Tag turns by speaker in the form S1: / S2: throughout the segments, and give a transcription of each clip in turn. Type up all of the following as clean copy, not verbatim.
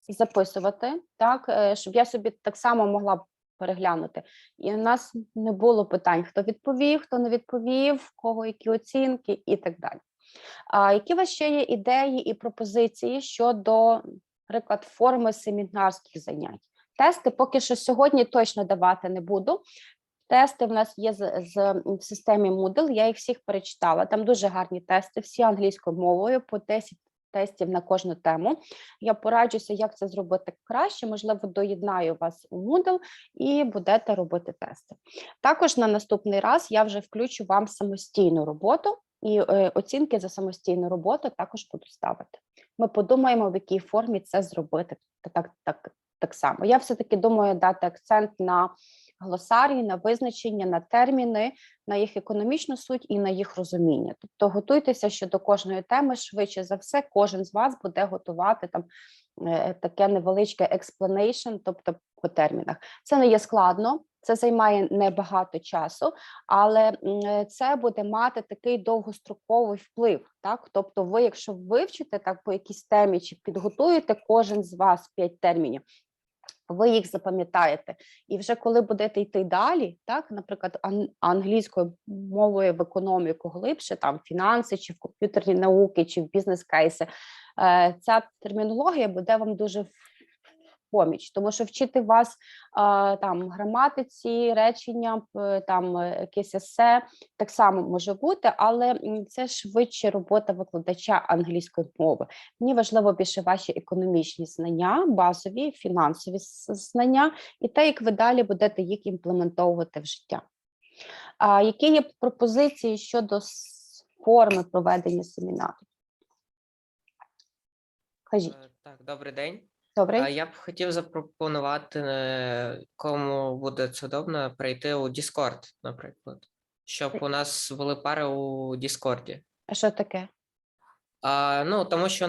S1: записувати, так, щоб я собі так само могла переглянути. І у нас не було питань, хто відповів, хто не відповів, в кого які оцінки і так далі. Які у вас ще є ідеї і пропозиції щодо, наприклад, форми семінарських занять? Тести поки що сьогодні точно давати не буду. Тести в нас є в системі Moodle, я їх всіх перечитала. Там дуже гарні тести, всі англійською мовою, по 10 тестів на кожну тему. Я пораджуся, як це зробити краще, можливо, доєднаю вас у Moodle і будете робити тести. Також на наступний раз я вже включу вам самостійну роботу, і оцінки за самостійну роботу також буду ставити. Ми подумаємо, в якій формі це зробити так само. Я все-таки думаю дати акцент на глосарії, на визначення, на терміни, на їх економічну суть і на їх розуміння. Тобто готуйтеся, що до кожної теми, швидше за все, кожен з вас буде готувати там таке невеличке explanation, тобто по термінах. Це не є складно, це займає небагато часу, але це буде мати такий довгостроковий вплив. Так? Тобто ви, якщо вивчите так по якійсь темі чи підготуєте кожен з вас 5 термінів, ви їх запам'ятаєте. І вже коли будете йти далі, так, наприклад, англійською мовою в економіку глибше, там фінанси, чи в комп'ютерні науки, чи в бізнес-кейси, ця термінологія буде вам дуже в поміч, тому що вчити вас там граматиці, речення, там якесь есе, так само може бути, але це швидше робота викладача англійської мови. Мені важливо більше ваші економічні знання, базові, фінансові знання, і те, як ви далі будете їх імплементовувати в життя. Які є пропозиції щодо форми проведення семінару? Кажіть.
S2: Так, добрий день.
S1: Добре.
S2: Я б хотів запропонувати, кому буде це удобно, перейти у Discord, наприклад, щоб у нас були пари у Discord.
S1: А що таке?
S2: Ну, тому що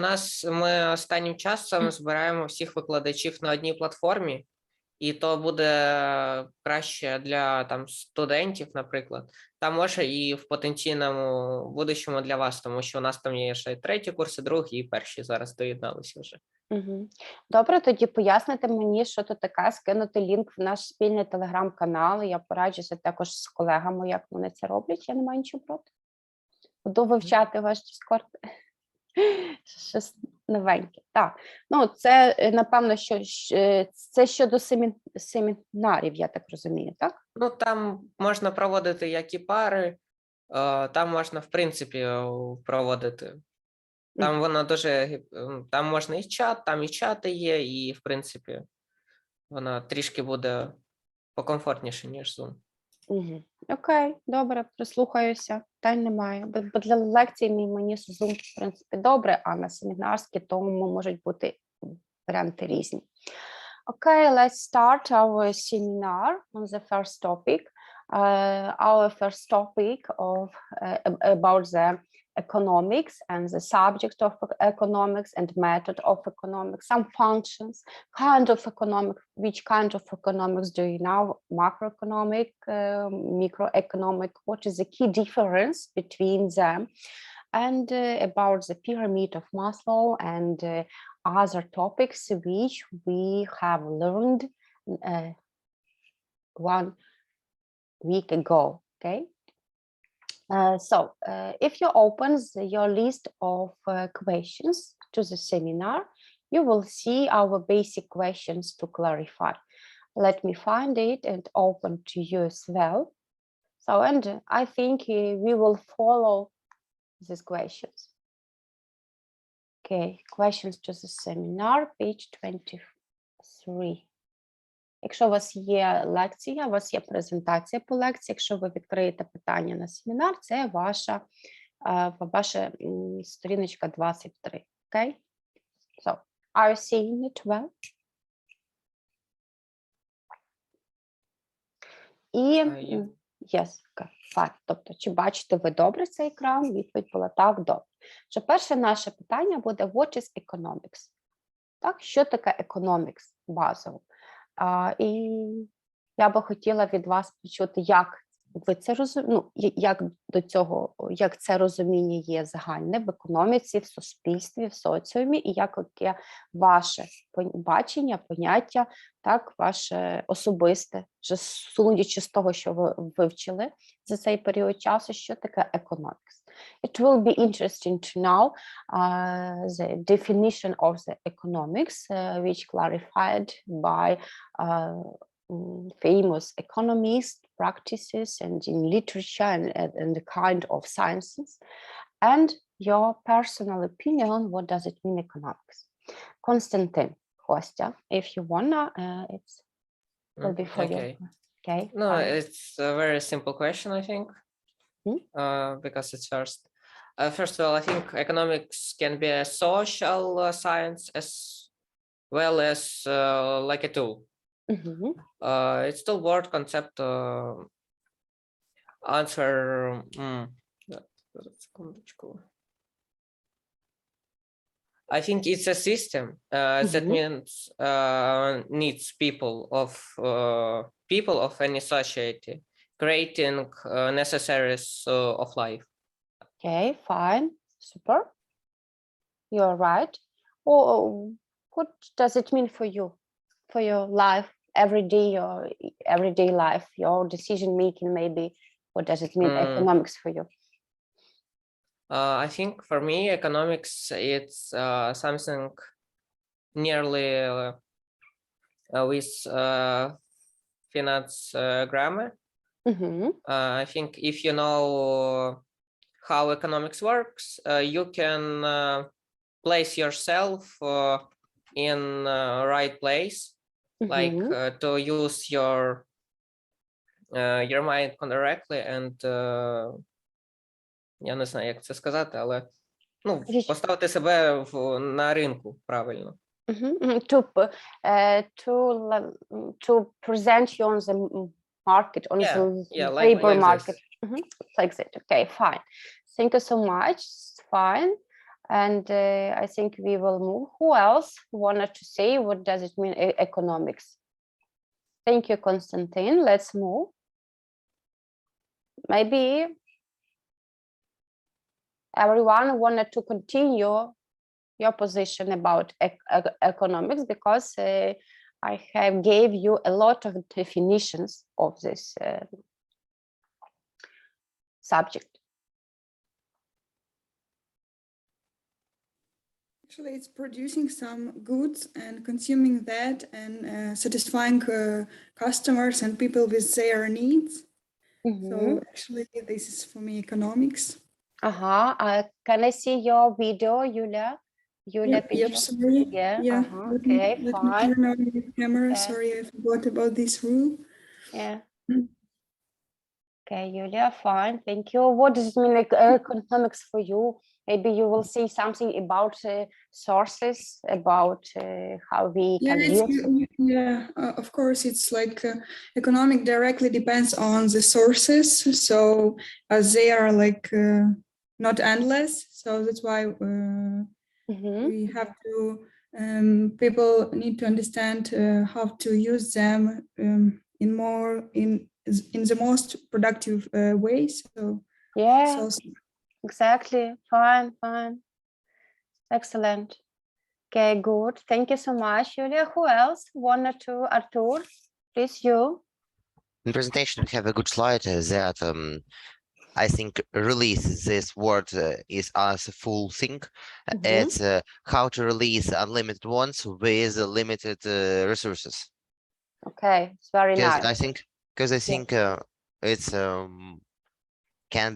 S2: ми останнім часом збираємо всіх викладачів на одній платформі, і то буде краще для там студентів, наприклад. Там може і в потенційному будущому для вас, тому що у нас там є ще і третій курс, і другий, і перший зараз доєдналися вже.
S1: Угу. Добре, тоді поясните мені, що то таке, скинути лінк в наш спільний телеграм-канал. Я пораджуся також з колегами, як вони це роблять. Я не маю нічого проти. Буду вивчати ваш Discord. Щось новеньке. Так, ну це, напевно, що це щодо семінарів, я так розумію, так?
S2: Ну, там можна проводити як і пари, там можна, в принципі, проводити. Там воно дуже, там можна і чат, там і чати є, і, в принципі, воно трішки буде покомфортніше, ніж Zoom.
S1: Угу. Окей, добре, прислухаюся, питань немає. Бо для лекцій мені Zoom, в принципі, добре, а на семінарські тому можуть бути варіанти різні. Okay, let's start our seminar on the first topic. Our first topic about the economics and the subject of economics and method of economics, some functions, kind of economic, which kind of economics do you know, macroeconomic, microeconomic, what is the key difference between them, and about the pyramid of Maslow and other topics which we have learned 1 week ago, okay? If you open your list of questions to the seminar, you will see our basic questions to clarify. Let me find it and open to you as well. And I think we will follow these questions. Okay, questions to the seminar, page 23. Якщо у вас є лекція, у вас є презентація по лекції, якщо ви відкриєте питання на семінар, це ваша сторіночка 23. Okay? So, are you seeing it well? І yes, okay, fine. Тобто, чи бачите ви добре цей екран? Відповідь була так, добре. Що перше наше питання буде what is economics? Так, що таке economics базово? І я би хотіла від вас почути, як ви це розумієте, як до цього, як це розуміння є загальне в економіці, в суспільстві, в соціумі, і яке ваше бачення, поняття, так, ваше особисте, вже судячи з того, що ви вивчили за цей період часу, що таке economics. It will be interesting to know the definition of the economics, which clarified by famous economists, practices, and in literature and the kind of sciences, and your personal opinion on what does it mean economics. Konstantin, Kostya, if you wanna, it will be for you. Okay.
S2: No,
S1: fine.
S2: it's a very simple question, I think, because it's first. First of all, I think economics can be a social science as well as like a tool. It's still word concept answer. I think it's a system that means needs people of any society, creating necessaries of life.
S1: Okay, fine, super. You're right. Or what does it mean for you, for your life, everyday life, your decision making? Maybe what does it mean economics for you?
S2: I think for me, economics it's something nearly with finance grammar. I think if you know how economics works, you can place yourself in right place, like to use your mind correctly and я не знаю, як це сказати, але поставити себе на ринку правильно.
S1: To present you on the market, on the labor market. Like that. Okay, fine. Thank you so much. It's fine. And I think we will move. Who else wanted to say what does it mean economics? Thank you, Konstantin. Let's move. Maybe everyone wanted to continue your position about economics, because I have gave you a lot of definitions of this subject.
S3: Actually, it's producing some goods and consuming that and satisfying customers and people with their needs. So actually, this is for me economics.
S1: Can I see your video, Yulia?
S3: Yep, sorry.
S1: Okay,
S3: let
S1: fine.
S3: me turn on the camera. Sorry, I forgot about this rule.
S1: Okay, Yulia, fine. Thank you. What does it mean economics for you? Maybe you will say something about sources, about how we can use.
S3: Of course, it's like economic directly depends on the sources. So as they are like not endless, so that's why we have to people need to understand how to use them in the most productive way. So
S1: exactly. Fine. Excellent. Okay, good. Thank you so much, Julia. Who else wanted to? Artur, please, you.
S4: In presentation, we have a good slide that I think release this word is as a full thing. It's how to release unlimited ones with limited resources.
S1: Okay, it's very nice.
S4: I think it's can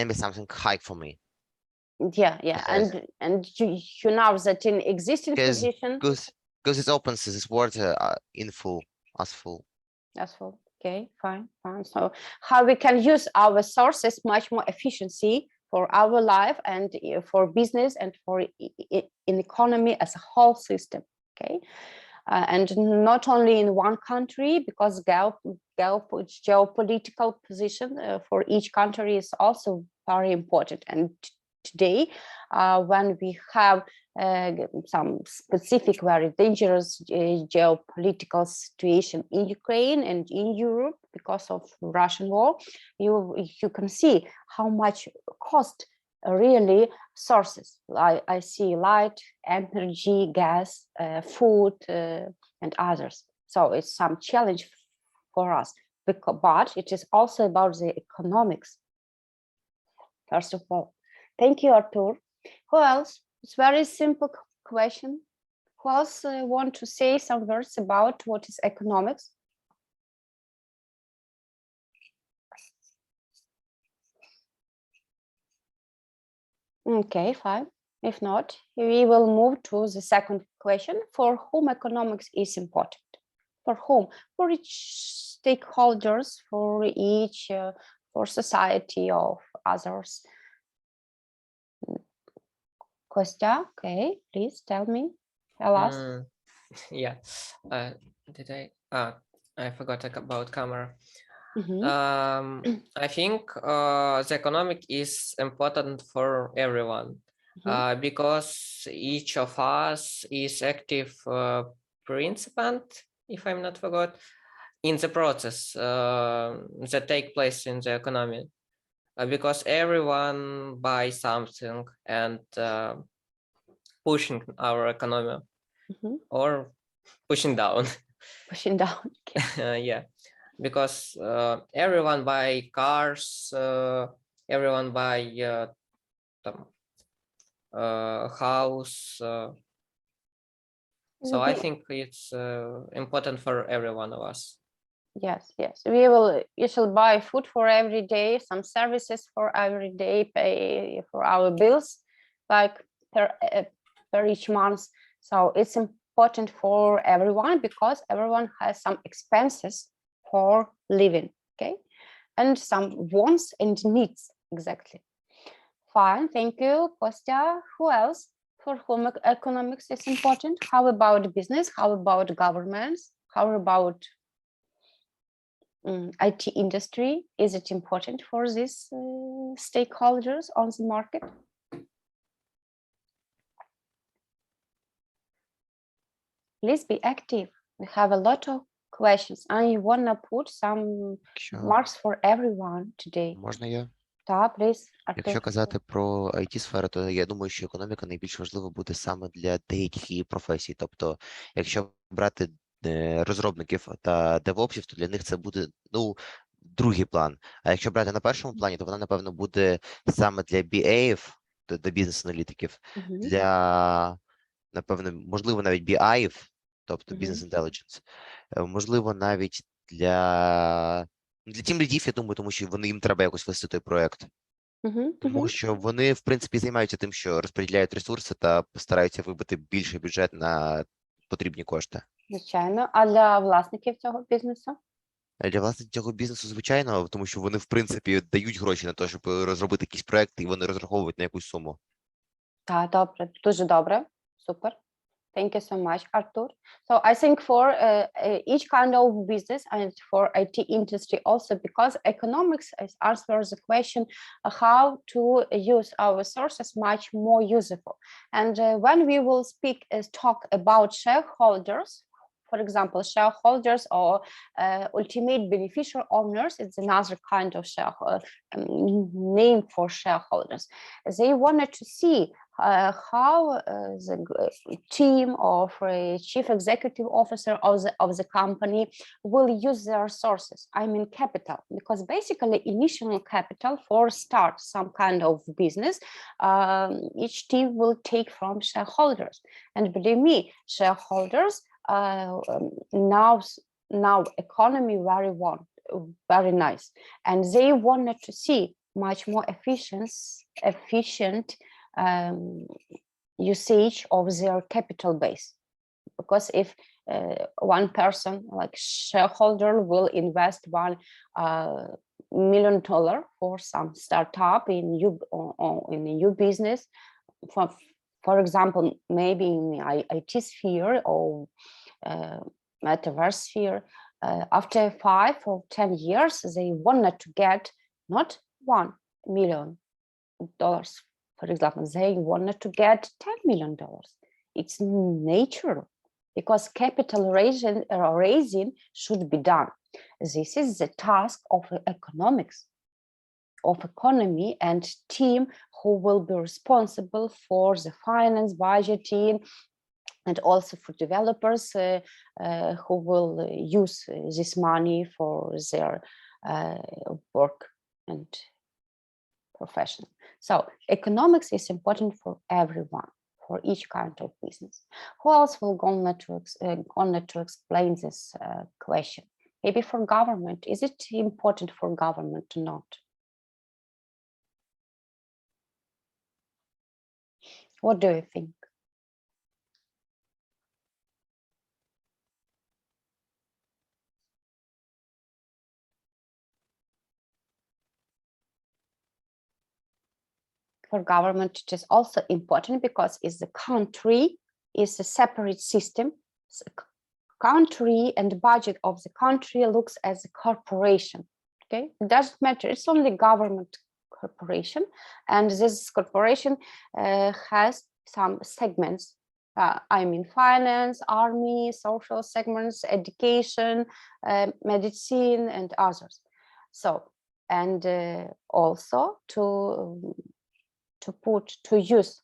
S4: be something high for me. And you know that in existing position, because it opens this word in full, as full.
S1: Okay, fine. So how we can use our sources much more efficiency for our life and for business and for in economy as a whole system. Okay. And not only in one country, because geopolitical position for each country is also very important. And today, when we have some specific, very dangerous geopolitical situation in Ukraine and in Europe because of Russian war, you can see how much cost really sources. I see light, energy, gas, food, and others. So it's some challenge for us, but it is also about the economics. First of all, thank you, Artur. Who else? It's very simple question. Who else want to say some words about what is economics? Okay, fine. If not, we will move to the second question. For whom economics is important? For whom? For each stakeholders, for each, for society of others. Kostya, okay, please tell us.
S2: Yeah. I forgot about camera.
S1: Mhm.
S2: I think the economic is important for everyone because each of us is active participant, if I'm not forgot, in the process that take place in the economy. Because everyone buys something and pushing our economy or pushing down.
S1: Pushing down.
S2: Yeah, because everyone buy cars, everyone buy house. So I think it's important for every one of us.
S1: Yes, yes. You shall buy food for every day, some services for every day, pay for our bills, like per each month. So it's important for everyone because everyone has some expenses for living, okay? And some wants and needs, exactly. Fine, thank you, Kostya. Who else? For whom economics is important? How about business? How about governments? How about IT industry? Is it important for these stakeholders on the market? Please be active. We have a lot of questions. I want to put some marks for everyone today.
S4: Можна я?
S1: Так, please.
S4: Якщо казати про IT-сферу, то я думаю, що економіка найбільш важлива буде саме для деяких її професій. Тобто, якщо брати розробників та девопсів, то для них це буде, другий план. А якщо брати на першому плані, то вона, напевно, буде саме для BA-ів, для бізнес-аналітиків, для, напевно, можливо, навіть BI-ів, тобто Business Intelligence, можливо, навіть для тім-лідів, я думаю, тому що їм треба якось вести той проєкт. Тому що вони, в принципі, займаються тим, що розподіляють ресурси та стараються вибити більший бюджет на потрібні кошти.
S1: Звичайно. А для власників цього бізнесу?
S4: Для власників цього бізнесу, звичайно, тому що вони, в принципі, дають гроші на те, щоб розробити якісь проекти, і вони розраховують на якусь суму.
S1: Так, добре. Дуже добре. Супер. Thank you so much, Artur. So I think for each kind of business and for IT industry also, because economics answers the question how to use our sources much more useful. And when we will talk about shareholders, for example, shareholders or ultimate beneficial owners, it's another kind of name for shareholders. They wanted to see how the team of a chief executive officer of the company will use their sources. I mean capital, because basically initial capital for start some kind of business, each team will take from shareholders. And believe me, shareholders now economy very nice, and they wanted to see much more efficient usage of their capital base, because if one person like shareholder will invest $1 million for some startup in a new business, for example, maybe in the IT sphere or metaverse sphere, after 5 or 10 years, they wanted to get not $1 million For example, they wanted to get $10 million. It's natural because capital raising should be done. This is the task of economics, of economy and team who will be responsible for the finance, budgeting, and also for developers who will use this money for their work and profession. So economics is important for everyone, for each kind of business. Who else will go to explain this question? Maybe for government. Is it important for government or not? What do you think? For government, it is also important because it's the country is a separate system. So country and the budget of the country looks as a corporation. Okay, it doesn't matter. It's only government corporation, and this corporation has some segments. I mean, finance, army, social segments, education, medicine, and others. So, and also to use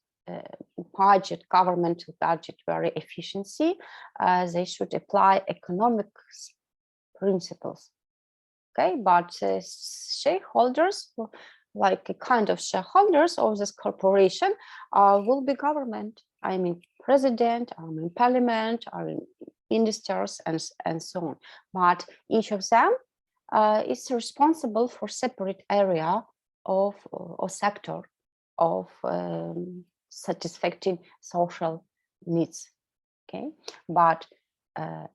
S1: budget, governmental budget very efficiency, they should apply economics principles. Okay, but shareholders, like a kind of shareholders of this corporation, will be government. I mean, president, I mean, parliament, I mean, ministers, and so on. But each of them is responsible for separate area of or sector of satisfying social needs. Okay, but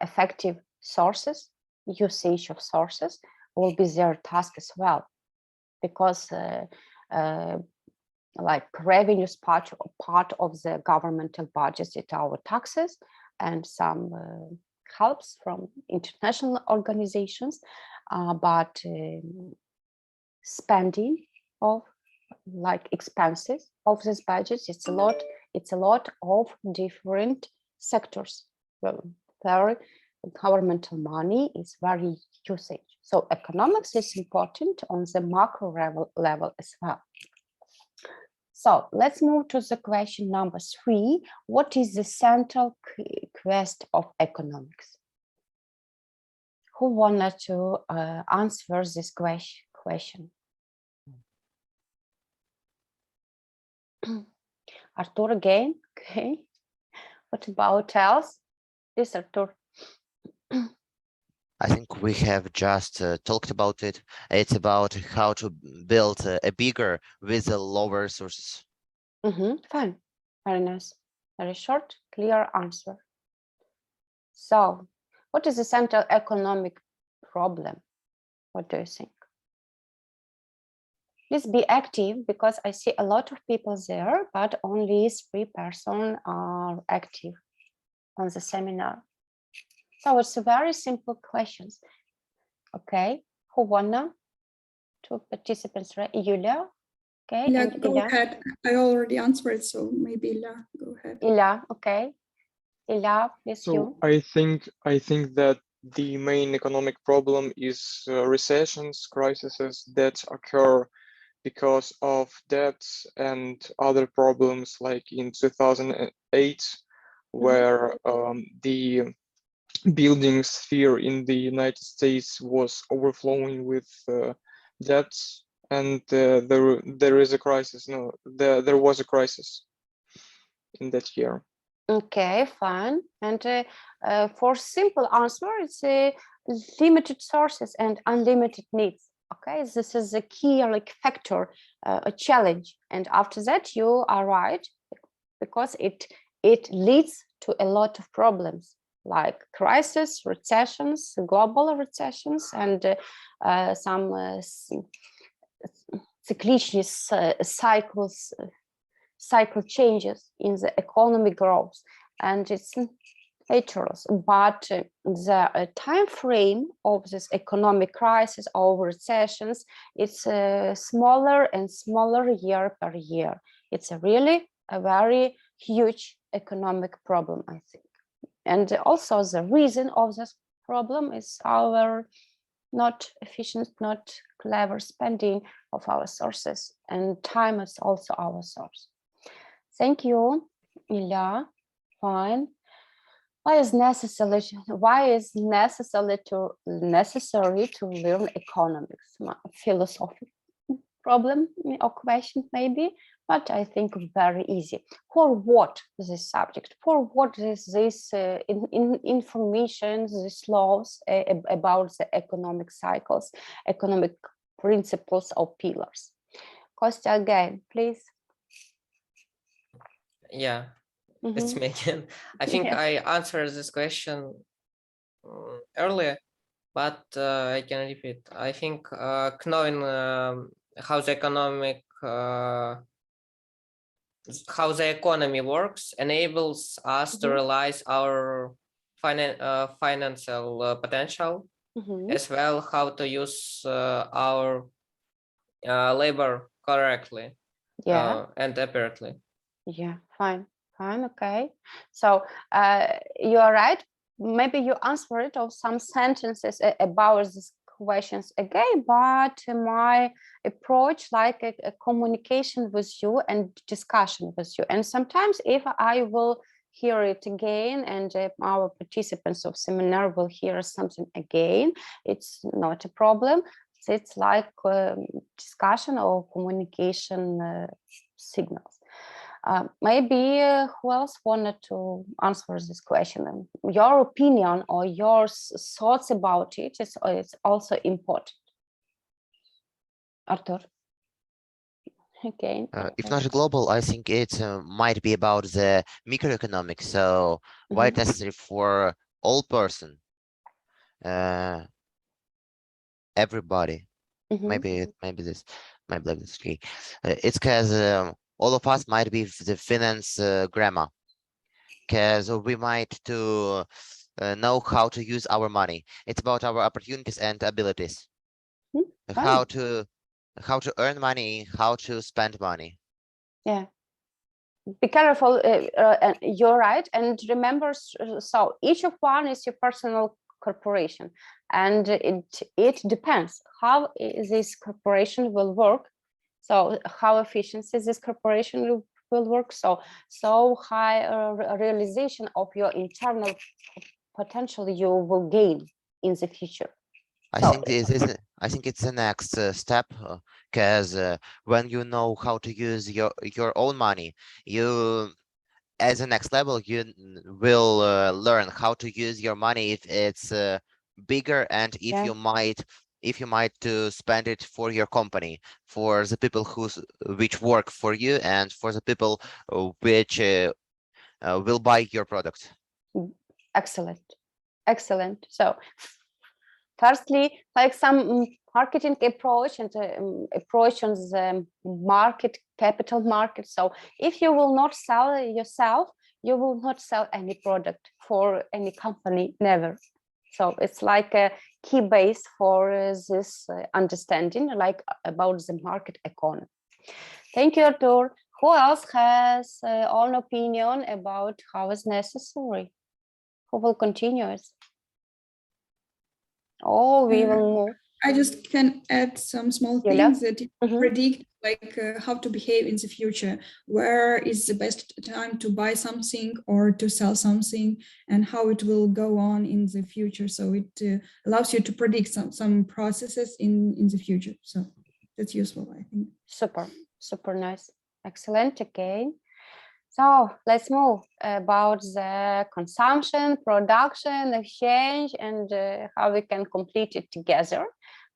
S1: effective sources, usage of sources will be their task as well, because like revenues part of the governmental budget is our taxes and some helps from international organizations, but spending of like expenses of this budget, it's a lot of different sectors. Well, very governmental money is very usage. So economics is important on the macro level as well. So let's move to the question number 3. What is the central quest of economics? Who wanted to answer this question? Artur again, okay. What about else? This Artur.
S4: I think we have just talked about it. It's about how to build a bigger with a lower resources.
S1: Fine, very nice. Very short, clear answer. So, what is the central economic problem? What do you think? Please be active, because I see a lot of people there, but only 3 persons are active on the seminar. So it's a very simple questions. Okay, who wanna? 2 participants, right? Yulia, okay.
S3: Yeah,
S1: and
S3: go
S1: Ilya.
S3: ahead. I already answered, so maybe Ilya, go ahead.
S1: Ilya, okay. Ilya, please
S5: So
S1: you.
S5: I think that the main economic problem is recessions, crises that occur because of debts and other problems, like in 2008, where the building sphere in the United States was overflowing with debts, and there is a crisis. No, there was a crisis in that year.
S1: Okay, fine. And for simple answer, it's limited sources and unlimited needs. Okay, this is a key like factor, a challenge. And after that, you are right, because it leads to a lot of problems like crisis, recessions, global recessions, and some cycle changes in the economic growth, and it's natural. But the time frame of this economic crisis or recessions, it's smaller and smaller year per year. It's a very huge economic problem, I think. And also the reason of this problem is our not efficient, not clever spending of our sources, and time is also our source. Thank you, Ilya. Fine. Why is necessary to learn economics? Philosophical problem or question maybe, but I think very easy. For what this subject? For what is this information, these laws about the economic cycles, economic principles or pillars? Kostya, again, please.
S2: Yeah, it's me again. I think
S1: Yeah.
S2: I answered this question earlier, but I can repeat. I think knowing how the economy works enables us to realize our financial potential, as well how to use our labor correctly and appropriately.
S1: Yeah, fine, okay. So you are right. Maybe you answer it or some sentences about these questions again, but my approach like a communication with you and discussion with you. And sometimes if I will hear it again and our participants of seminar will hear something again, it's not a problem. It's like discussion or communication signals. Maybe who else wanted to answer this question? Your opinion or your thoughts about it is also important. Artur. Okay.
S4: If not global, I think it might be about the microeconomics. So why it's necessary for all person, everybody. Maybe this key. It's because all of us might be the finance grammar, because we might to know how to use our money. It's about our opportunities and abilities. How to earn money, how to spend money.
S1: Yeah. Be careful. You're right. And remember, so each of one is your personal corporation, and it depends how this corporation will work. So how efficient this corporation will work. So high realization of your internal potential you will gain in the future.
S4: I think it's the next step, because when you know how to use your own money, you, as a next level, you will learn how to use your money if it's bigger, and if you might to spend it for your company, for the people which work for you, and for the people which will buy your product.
S1: Excellent. So firstly, like some marketing approach and approach on the capital market. So if you will not sell yourself, you will not sell any product for any company, never. So it's like a key base for this understanding, like about the market economy. Thank you, Artur. Who else has own opinion about how it's necessary? Who will continue it? Oh, we will move.
S3: I just can add some small things that you predict, like how to behave in the future. Where is the best time to buy something or to sell something, and how it will go on in the future. So it allows you to predict some processes in the future. So that's useful, I think.
S1: Super nice. Excellent. Okay. So let's move about the consumption, production, exchange, and how we can complete it together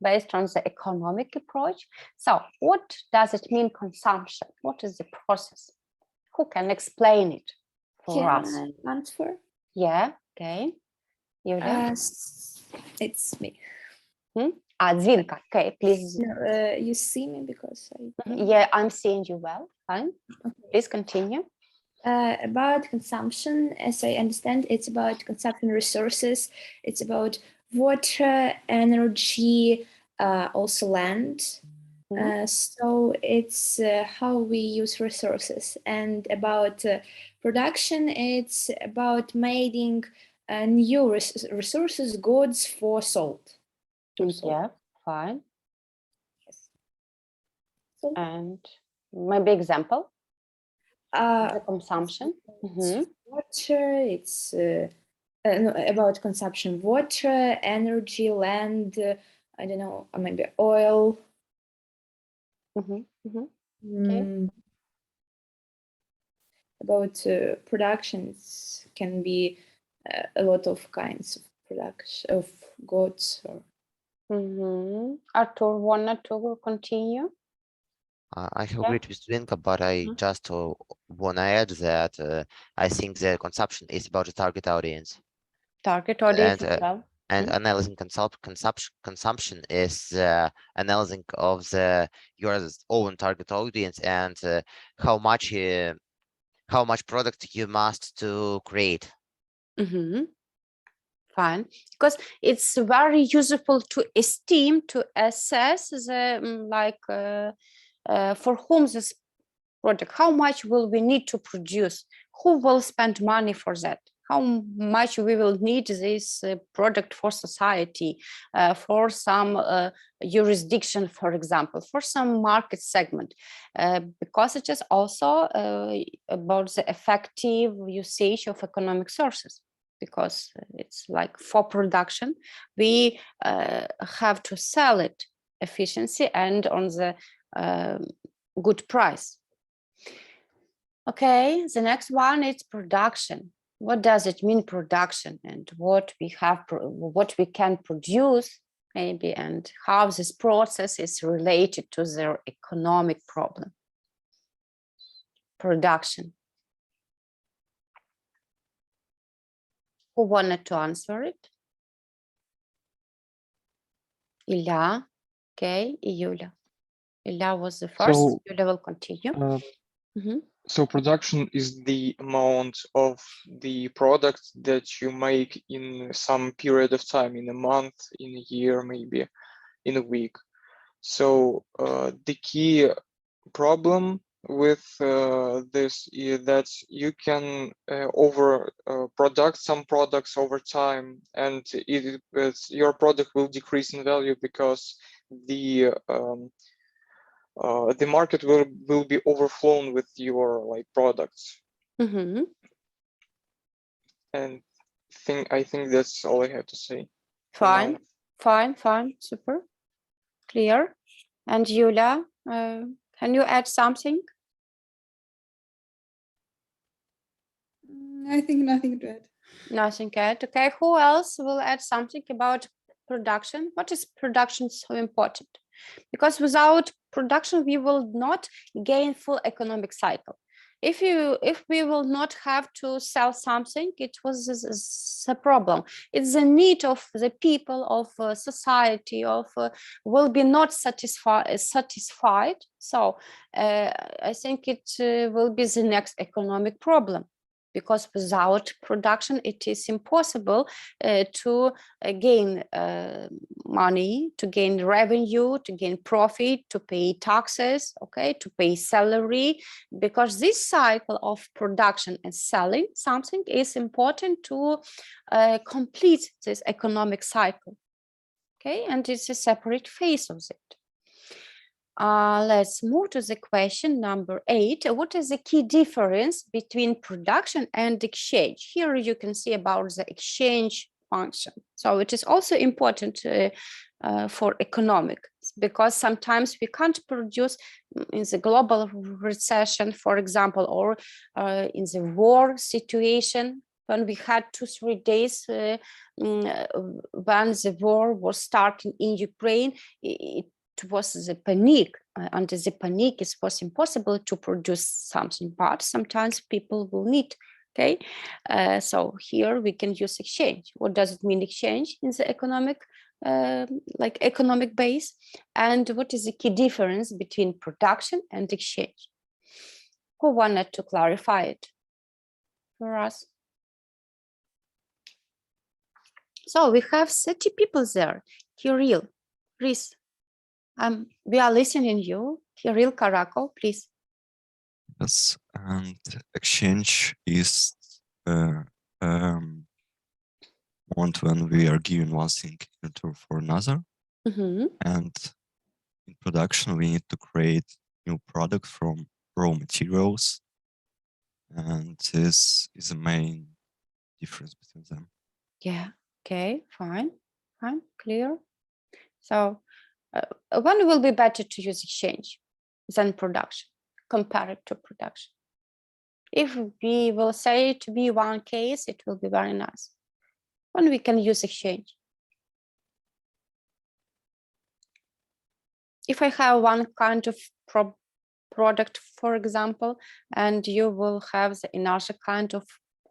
S1: based on the economic approach. So what does it mean, consumption? What is the process? Who can explain it for us?
S6: Can I answer?
S1: Yeah, okay. Yulia?
S6: It's me.
S1: Dzinka, okay, please.
S6: No, you see me because I...
S1: Yeah, I'm seeing you well. Fine. Okay. Please continue.
S6: About consumption, as I understand, it's about consumption resources. It's about water, energy, also land. So it's how we use resources, and about production, it's about making new resources, goods for sold.
S1: Yeah, fine.
S6: Yes. So,
S1: And maybe example, the consumption.
S6: water, it's no, about consumption, water, energy, land, I don't know, maybe oil.
S1: Okay.
S6: About productions can be a lot of kinds of production of goods. Or
S1: Arthur wanted to continue.
S4: I have
S1: Yeah.
S4: agreed with Vinka, but I just want to add that I think the consumption is about the target audience.
S1: Target audience
S4: And,
S1: as well.
S4: And analyzing consumption is analyzing of your own target audience and how much product you must to create.
S1: Fine, because it's very useful to esteem, to assess the for whom this product, how much will we need to produce, who will spend money for that, how much we will need this product for society, for some jurisdiction, for example, for some market segment, because it is also about the effective usage of economic sources. Because it's like for production, we have to sell it efficiency and on the good price. Okay, the next one is production. What does it mean, production, and what we can produce maybe, and how this process is related to their economic problem. Production. Who wanted to answer it? Ilya, okay, Yulia. Ilya was the first.
S5: So,
S1: Yulia will continue.
S5: So production is the amount of the product that you make in some period of time, in a month, in a year, maybe in a week. So the key problem with this is that you can product some products over time, and your product will decrease in value because the market will be overflown with your products. And I think that's all I have to say.
S1: Fine, super clear. And Yulia, can you add something?
S3: I think nothing to add.
S1: Nothing to add. Okay, who else will add something about production? What is production so important? Because without production, we will not gain full economic cycle. If we will not have to sell something, it was a problem. It's the need of the people, of society, will be not satisfied. So I think it will be the next economic problem. Because without production, it is impossible to gain money, to gain revenue, to gain profit, to pay taxes, okay, to pay salary. Because this cycle of production and selling something is important to complete this economic cycle, okay, and it's a separate phase of it. Let's move to the question number 8. What is the key difference between production and exchange? Here you can see about the exchange function. So it is also important for economics, because sometimes we can't produce in the global recession, for example, or in the war situation, when we had 2-3 days when the war was starting in Ukraine. It was the panic. Under the panic, it was impossible to produce something, but sometimes people will need. Okay, so here we can use exchange. What does it mean, exchange, in the economic, economic base? And what is the key difference between production and exchange? Who wanted to clarify it for us? So we have 30 people there. Kirill, Chris, We are listening you. Kirill Karakol, please.
S7: Yes, and exchange is want when we are given one thing in return for another. And in production, we need to create new product from raw materials. And this is the main difference between them.
S1: Yeah, okay, fine, clear. So when will be better to use exchange than production, compared to production? If we will say to be one case, it will be very nice. When we can use exchange. If I have one kind of product, for example, and you will have another kind of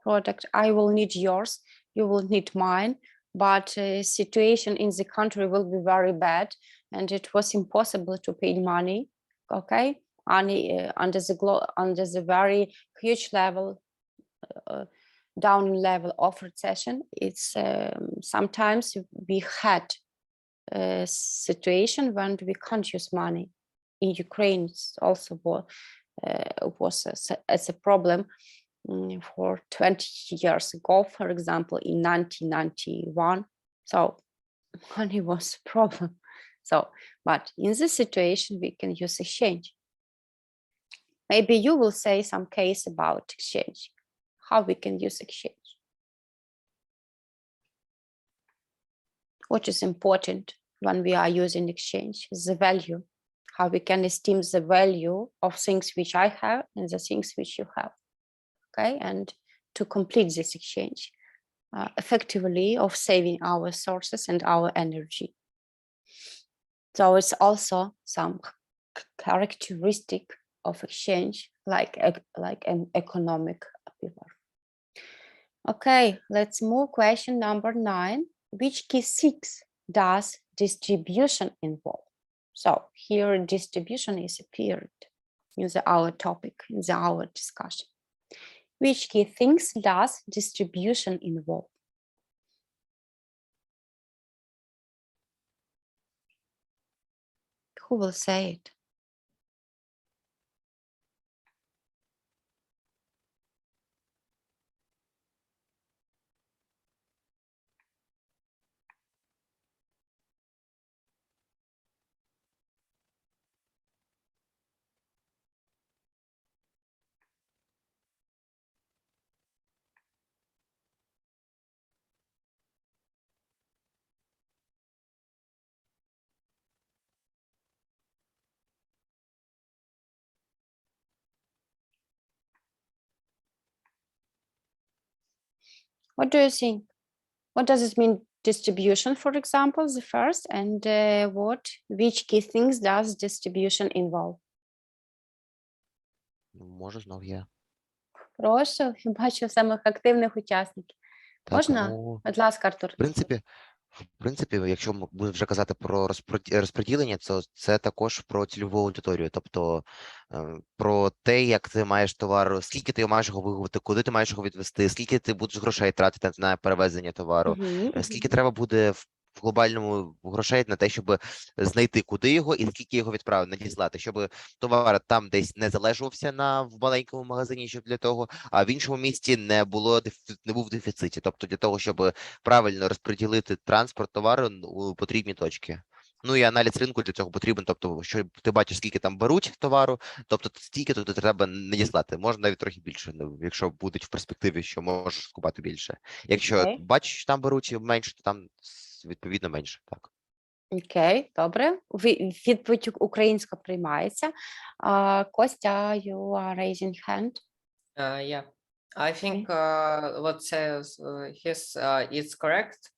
S1: product, I will need yours, you will need mine, but situation in the country will be very bad, and it was impossible to pay money, okay, under the very huge level, down level of recession. It's sometimes we had a situation when we can't use money. In Ukraine, it's also was as a problem for 20 years ago, for example, in 1991. So money was a problem. So, but in this situation, we can use exchange. Maybe you will say some case about exchange, how we can use exchange. What is important when we are using exchange is the value, how we can esteem the value of things which I have and the things which you have. Okay, and to complete this exchange effectively of saving our resources and our energy. So it's also some characteristic of exchange, like an economic pillar. Okay, let's move. Question number 9. Which key things does distribution involve? So here distribution is appeared in our topic, in our discussion. Which key things does distribution involve? Who will say it? What do you think? What does it mean, distribution, for example, the first, and which key things does distribution involve?
S4: Можу знов я.
S1: Прошу, я бачу самих активних учасників.
S4: Так,
S1: Можна?
S4: ну,
S1: Будь ласка, Артур.
S4: В принципі, якщо ми будемо вже казати про розподілення, то це також про цільову аудиторію, тобто про те, як ти маєш товар, скільки ти маєш його виготовити, куди ти маєш його відвести, скільки ти будеш грошей тратити на перевезення товару, скільки треба буде в глобальному грошей на те, щоб знайти, куди його і скільки його відправити, надіслати, щоб товар там десь не залежався в маленькому магазині, щоб для того, а в іншому місті не був в дефіциті. Тобто для того, щоб правильно розподілити транспорт товару у потрібні точки. Ну і аналіз ринку для цього потрібен, тобто, що ти бачиш, скільки там беруть товару, тобто стільки туди треба надіслати. Можна навіть трохи більше, якщо будуть в перспективі, що можеш скупати більше. Якщо бачиш, що там беруть менше, то там відповідно менше, так.
S1: Окей, добре. Відповідь українська приймається. Костя, you are raising hand.
S2: Yeah, I think what says it's correct.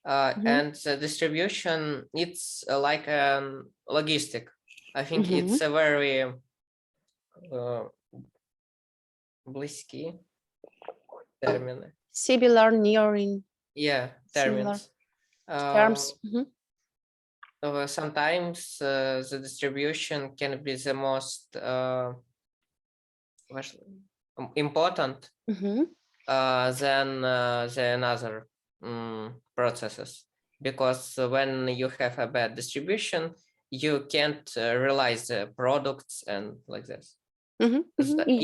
S2: And the distribution, it's like logistic. I think it's a very близькі терміни.
S1: Similar, nearing.
S2: Yeah, terms. Sometimes the distribution can be the most important than the another processes, because when you have a bad distribution, you can't realize the products and like this.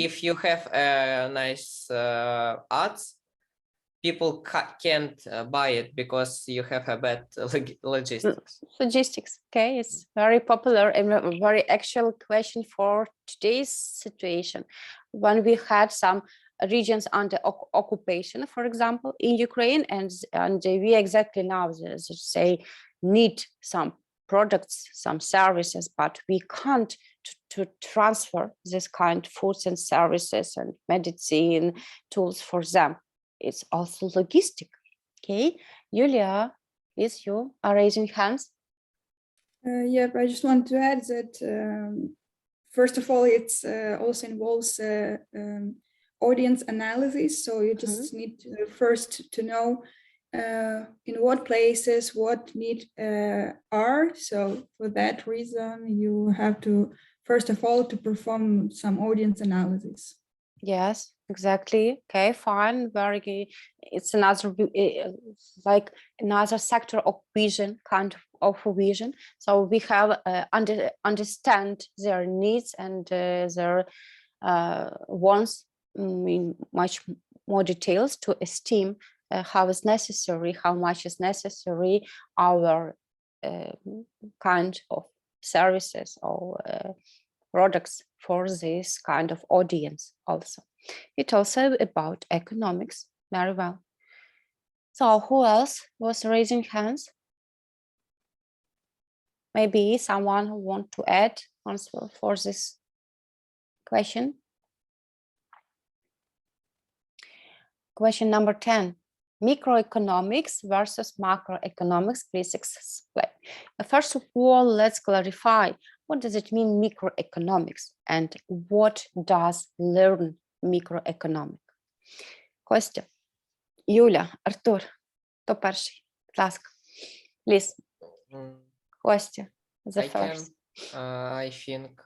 S2: If you have nice ads, people can't buy it because you have a bad logistics.
S1: Logistics, okay, it's very popular and a very actual question for today's situation. When we had some regions under occupation, for example, in Ukraine, and we exactly now say need some products, some services, but we can't to transfer this kind of foods and services and medicine tools for them. It's also logistic. Okay, Julia, please, you are raising hands.
S3: Yep, I just want to add that first of all, it's also involves audience analysis. So you just need to first to know in what places what need are. So for that reason, you have to first of all to perform some audience analysis.
S1: Yes, exactly. Okay, fine. Very good. It's another like another sector of vision, kind of vision. So we have understand their needs and their wants in much more details to esteem how is necessary, how much is necessary our kind of services or products for this kind of audience also. It's also about economics, very well. So who else was raising hands? Maybe someone who want to add answer for this question. Question number 10. Microeconomics versus macroeconomics, please explain. First of all, let's clarify what does it mean microeconomics and what does learn microeconomic. Костя, Юля, Артур, хто перший? Будь ласка. Please. Костя, the first.
S2: I think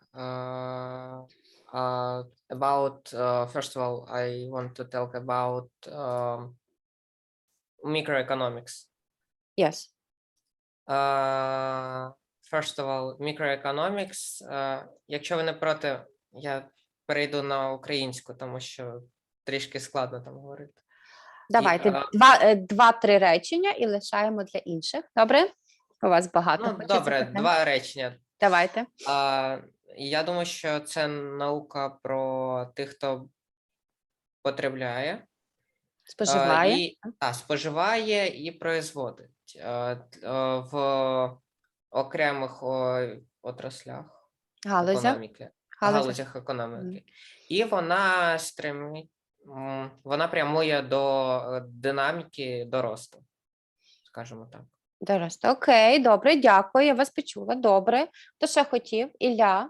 S2: about, first of all, I want to talk about microeconomics.
S1: Yes.
S2: First of all, microeconomics. Якщо ви не проти, я перейду на українську, тому що трішки складно там говорити.
S1: Давайте два-три речення і лишаємо для інших. Добре? У вас багато.
S2: Ну, добре, два речення.
S1: Давайте.
S2: Я думаю, що це наука про тих, хто потребляє.
S1: Споживає.
S2: Споживає і производить в окремих отраслях економіки, галузях економіки. І вона прямує до динаміки до росту, скажімо так.
S1: До росту. Окей, добре, дякую, я вас почула, добре. Хто ще хотів? Ілля,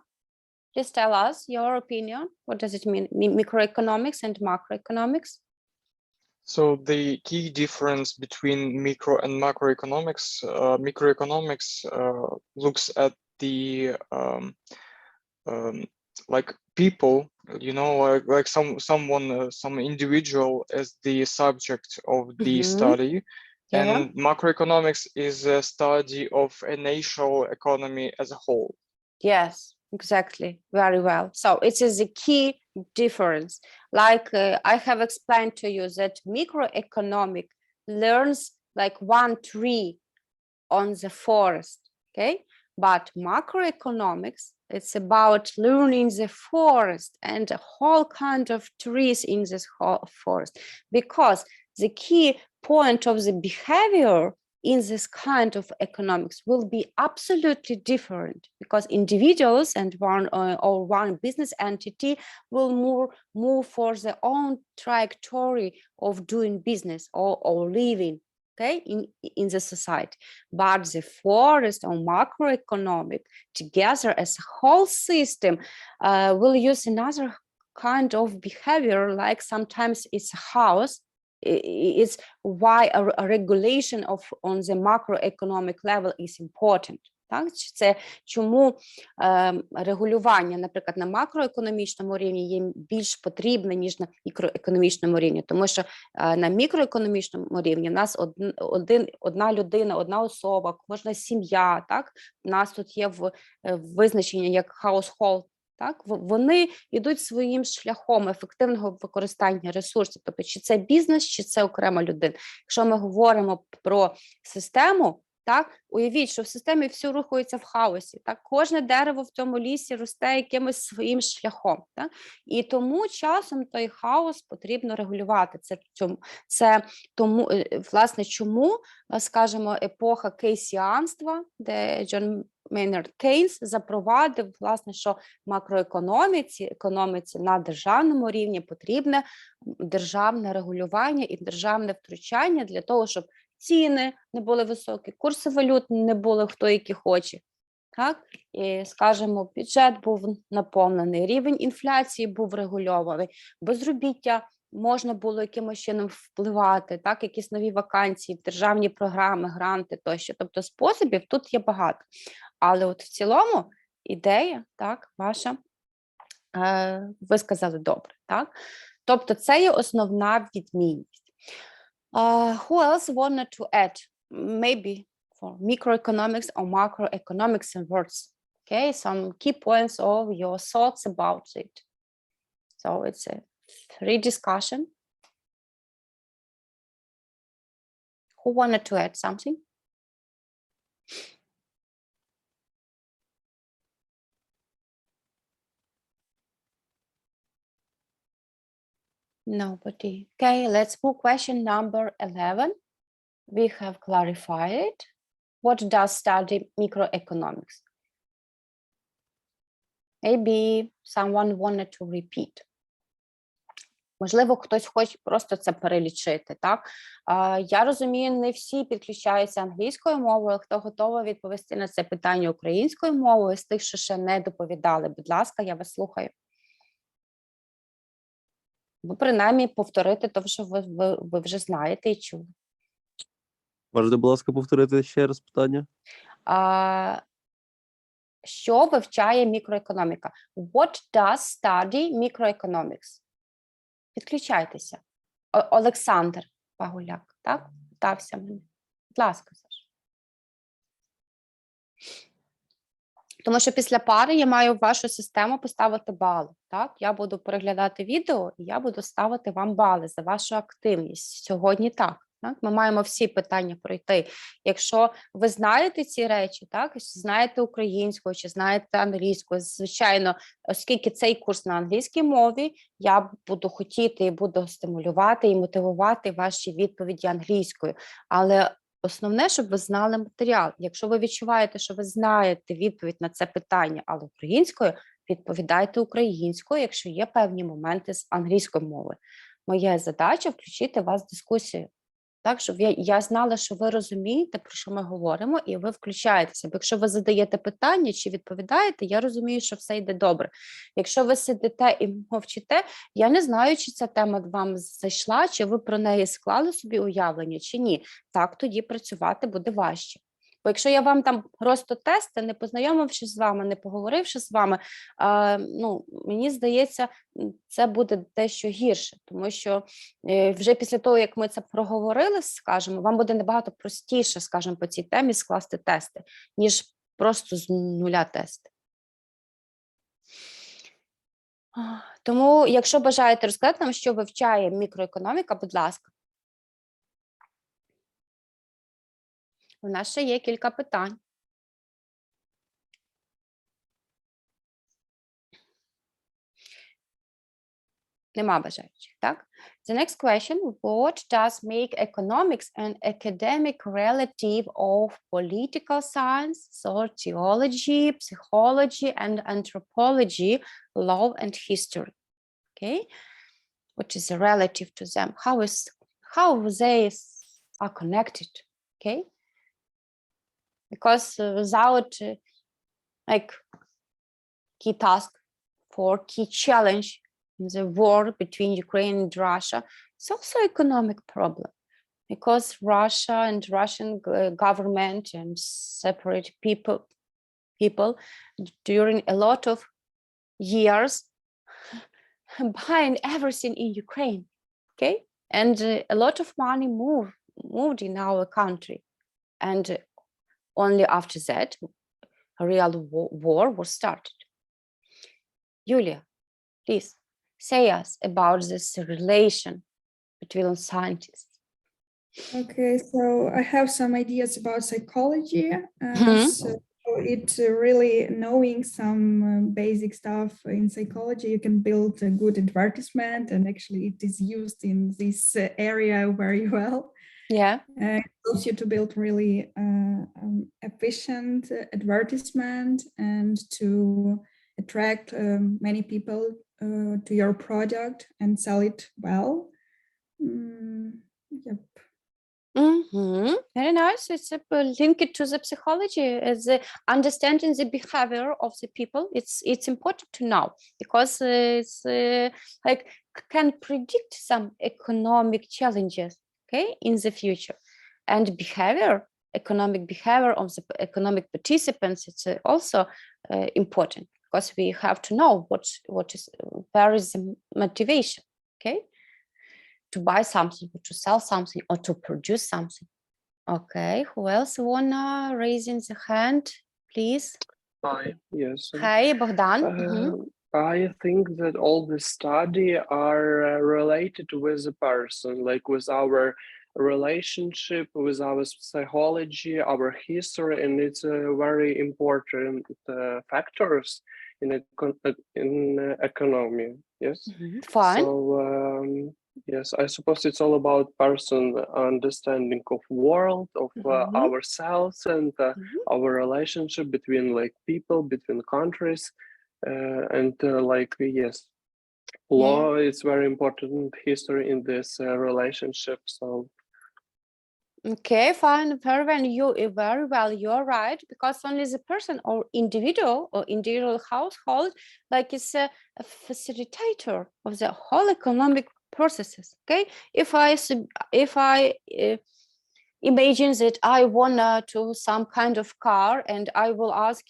S1: please tell us your opinion. What does it mean, microeconomics and macroeconomics?
S5: So the key difference between micro and macroeconomics, microeconomics looks at the like people, you know, like some individual as the subject of the study, and macroeconomics is a study of a national economy as a whole.
S1: Yes, exactly, very well. So it is a key difference. Like I have explained to you that microeconomic learns like one tree on the forest, okay? But macroeconomics, it's about learning the forest and a whole kind of trees in this whole forest, because the key point of the behavior in this kind of economics will be absolutely different, because individuals and one business entity will move for their own trajectory of doing business or living, okay, in the society. But the forest or macroeconomic together as a whole system will use another kind of behavior, like sometimes it's a house. It's why a regulation on the macroeconomic level is important. Так? Чи це чому регулювання, наприклад, на макроекономічному рівні є більш потрібне, ніж на мікроекономічному рівні? Тому що на мікроекономічному рівні в нас одна людина, одна особа, кожна сім'я, так? У нас тут є визначення як household. Так, вони йдуть своїм шляхом ефективного використання ресурсів, тобто чи це бізнес, чи це окрема людина. Якщо ми говоримо про систему, так, уявіть, що в системі все рухається в хаосі, так, кожне дерево в цьому лісі росте якимось своїм шляхом, так, і тому часом той хаос потрібно регулювати. Це тому, власне, чому, скажімо, епоха кейсіанства, де Джон Мейнард Кейнс запровадив, власне, що економіці на державному рівні потрібне державне регулювання і державне втручання для того, щоб ціни не були високі, курси валют не були хто які хоче. Так? І, скажімо, бюджет був наповнений, рівень інфляції був регульований, безробіття можна було якимось чином впливати, так? Якісь нові вакансії, державні програми, гранти тощо. Тобто способів тут є багато. Але от в цілому ідея, так, ваша, ви сказали добре, так? Тобто це є основна відмінність. Who else wanted to add? Maybe for microeconomics or macroeconomics in words. Okay, some key points of your thoughts about it. So it's a free discussion. Who wanted to add something? Nobody. Okay, let's move question number 11. We have clarified. What does study microeconomics? Maybe someone wanted to repeat. Можливо, хтось хоче просто це перелічити, так? Я розумію, не всі підключаються англійською мовою, хто готовий відповісти на це питання українською мовою, з тих, що ще не доповідали. Будь ласка, я вас слухаю. Ви принаймні повторити те, що ви вже знаєте і чули.
S8: Можете, будь ласка, повторити ще раз питання?
S1: Що вивчає мікроекономіка? What does study microeconomics? Підключайтеся. Олександр Пагуляк, так? Питався мене. Будь ласка, Саш. Тому що після пари я маю в вашу систему поставити бали, так? Я буду переглядати відео і я буду ставити вам бали за вашу активність. Сьогодні так. Ми маємо всі питання пройти. Якщо ви знаєте ці речі, так, знаєте українською чи знаєте англійською, звичайно, оскільки цей курс на англійській мові, я буду хотіти і буду стимулювати і мотивувати ваші відповіді англійською. Але основне, щоб ви знали матеріал. Якщо ви відчуваєте, що ви знаєте відповідь на це питання, але українською, відповідайте українською, якщо є певні моменти з англійської мови. Моя задача – включити вас в дискусію. Так, щоб я знала, що ви розумієте, про що ми говоримо, і ви включаєтеся. Бо якщо ви задаєте питання чи відповідаєте, я розумію, що все йде добре. Якщо ви сидите і мовчите, я не знаю, чи ця тема вам зайшла, чи ви про неї склали собі уявлення, чи ні. Так, тоді працювати буде важче. Бо якщо я вам там просто тести, не познайомившись з вами, не поговоривши з вами, мені здається, це буде дещо гірше, тому що вже після того, як ми це проговорили, скажімо, вам буде набагато простіше, скажімо, по цій темі скласти тести, ніж просто з нуля тести. Тому, якщо бажаєте розказати нам, що вивчає мікроекономіка, будь ласка. У нас ще є кілька питань. Нема бажаючих, так? The next question, what does make economics an academic relative of political science, sociology, psychology, and anthropology, law and history? Okay? Which is a relative to them. How they are connected? Okay? Because without key task for key challenge in the war between Ukraine and Russia, it's also an economic problem. Because Russia and Russian government and separate people, people during a lot of years buying everything in Ukraine, okay? And a lot of money moved in our country. And only after that, a real war was started. Julia, please say us about this relation between scientists.
S3: Okay, so I have some ideas about psychology. So it's really knowing some basic stuff in psychology. You can build a good advertisement, and actually it is used in this area very well.
S1: Yeah.
S3: It helps you to build really efficient advertisement and to attract many people to your product and sell it well. Yep.
S1: Very nice. It's linked to the psychology, as understanding the behavior of the people. It's important to know, because it's like can predict some economic challenges, okay, in the future, and economic behavior of the economic participants. It's also important, because we have to know where is the motivation, okay, to buy something, or to sell something, or to produce something. Okay, who else wanna raising the hand, please?
S9: Hi, yes.
S1: Hi, Bogdan.
S9: I think that all the study are related with the person, like with our relationship, with our psychology, our history, and it's a very important factors in economy. Yes.
S1: Fine.
S9: So yes, I suppose it's all about person understanding of world, of ourselves, and our relationship between like people, between countries, and like yes, law is very important history in this relationship. So
S1: Okay, fine, very well. You're right, because only the person or individual household, like, is a facilitator of the whole economic processes. Okay, if I imagine that I want to some kind of car, and I will ask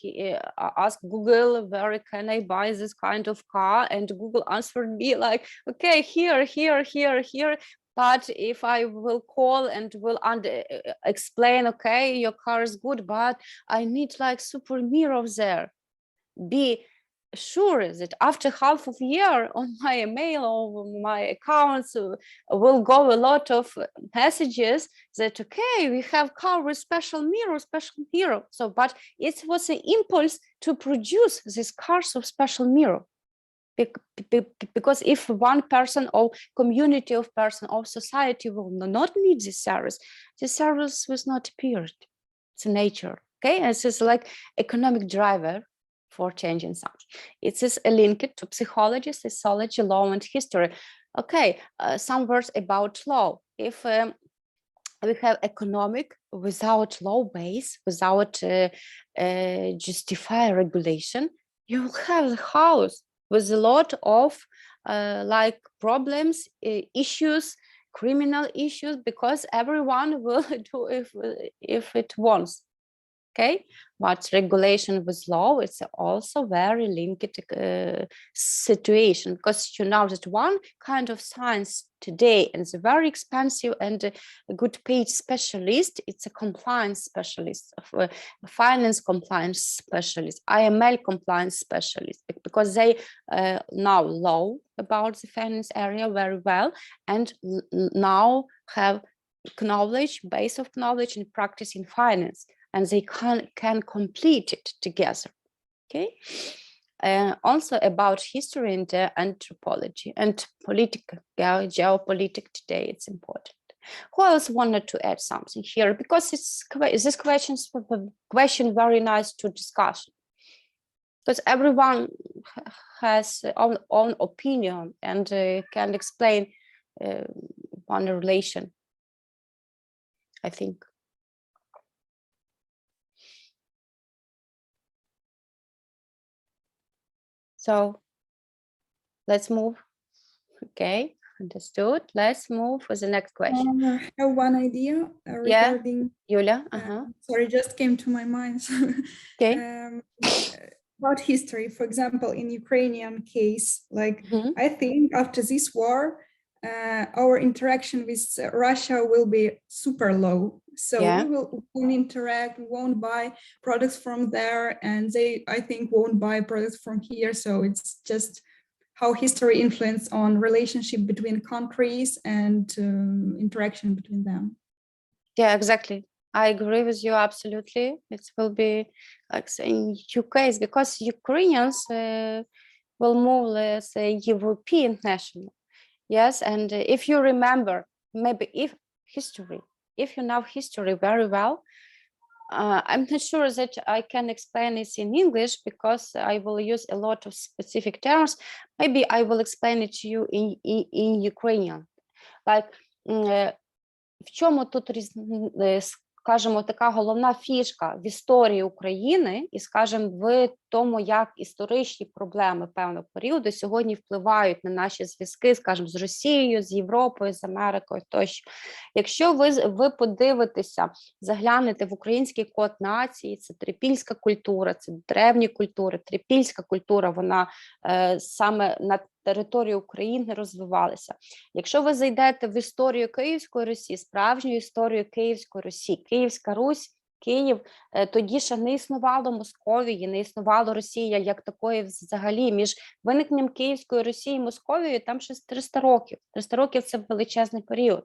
S1: Google, where can I buy this kind of car, and Google answered me like, okay, here. But if I will call and will explain, okay, your car is good, but I need like super mirror there, be sure that after half of a year on my email or my accounts will go a lot of messages that, okay, we have car with special mirror. So, but it was an impulse to produce these cars of special mirror. Because if one person or community of person or society will not need this service will not appear. It's nature, okay? And this is like economic driver for changing something. It is a link to psychology, sociology, law, and history. Okay, some words about law. If we have economic without law base, without justify regulation, you will have the house with a lot of like problems, issues, criminal issues, because everyone will do if it wants. Okay, but regulation with law, it's also very linked situation, because you know that one kind of science today, and it's a very expensive and a good paid specialist, it's a compliance specialist, finance compliance specialist, IML compliance specialist, because they now know about the finance area very well, and now have knowledge, base of knowledge and practice in finance, and they can complete it together. Okay. Also about history and anthropology and political geopolitics today, it's important. Who else wanted to add something here? Because this question very nice to discuss, because everyone has own opinion and can explain one relation, I think. So let's move. Okay, understood. Let's move for the next question.
S3: I have one idea regarding.
S1: Юля,
S3: Sorry, just came to my mind.
S1: Okay.
S3: About history, for example, in Ukrainian case, like I think after this war, our interaction with Russia will be super low. So we won't interact, we won't buy products from there, and they, I think, won't buy products from here. So it's just how history influence on relationship between countries and interaction between them.
S1: Yeah, exactly. I agree with you absolutely. It will be like in UK because Ukrainians will move, let's say, European national. Yes, and if you remember, maybe if you know history very well, I'm not sure that I can explain it in English because I will use a lot of specific terms. Maybe I will explain it to you in Ukrainian. Like, в чому тут скажімо, така головна фішка в історії України і, скажімо, в тому, як історичні проблеми певного періоду сьогодні впливають на наші зв'язки, скажімо, з Росією, з Європою, з Америкою тощо. Якщо ви подивитеся, заглянете в український код нації, це трипільська культура, це древні культури, трипільська культура, вона саме на території України розвивалися. Якщо ви зайдете в історію Київської Русі, справжню історію Київської Русі, Київська Русь, Київ, тоді ще не існувало Московії, не існувало Росія як такої взагалі. Між виникненням Київської Русі і Московією там щось 300 років. 300 років – це величезний період.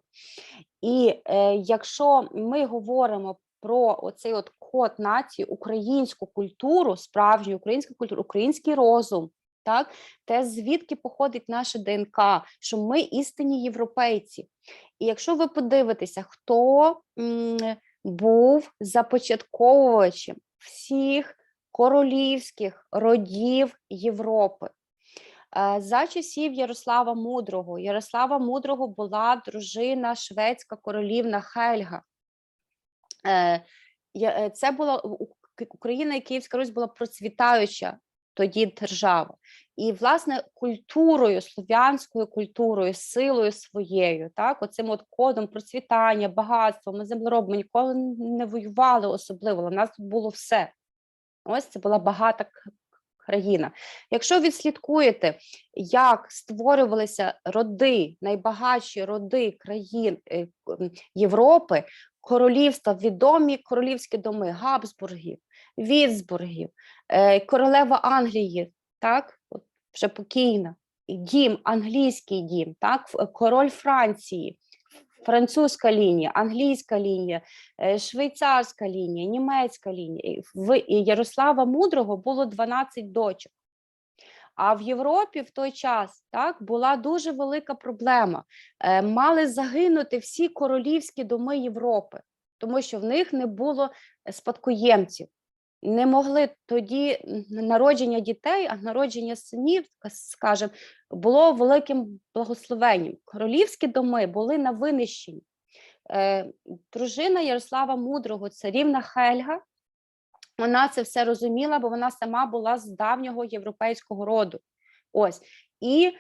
S1: І якщо ми говоримо про оцей от код нації, українську культуру, справжню українську культуру, український розум, так, те, звідки походить наша ДНК, що ми істинні європейці. І якщо ви подивитеся, хто був започатковувачем всіх королівських родів Європи. За часів Ярослава Мудрого. Ярослава Мудрого була дружина шведська королівна Хельга. Це була Україна і Київська Русь була процвітаюча тоді держава. І, власне, культурою, слов'янською культурою, силою своєю, так, оцим от кодом процвітання, багатства, ми землеробами ніколи не воювали особливо, у нас тут було все. Ось це була багата країна. Якщо відслідкуєте, як створювалися роди, найбагатші роди країн Європи, королівства, відомі королівські доми Габсбургів, Віцбургів, королева Англії, так, вже покійна, дім, англійський дім, так, король Франції, французька лінія, англійська лінія, швейцарська лінія, німецька лінія. В Ярослава Мудрого було 12 дочок. А в Європі в той час, так, була дуже велика проблема. Мали загинути всі королівські доми Європи, тому що в них не було спадкоємців. Не могли тоді народження дітей, а народження синів, скажімо, було великим благословенням. Королівські доми були на винищенні. Дружина Ярослава Мудрого, царівна Хельга, вона це все розуміла, бо вона сама була з давнього європейського роду. Ось. І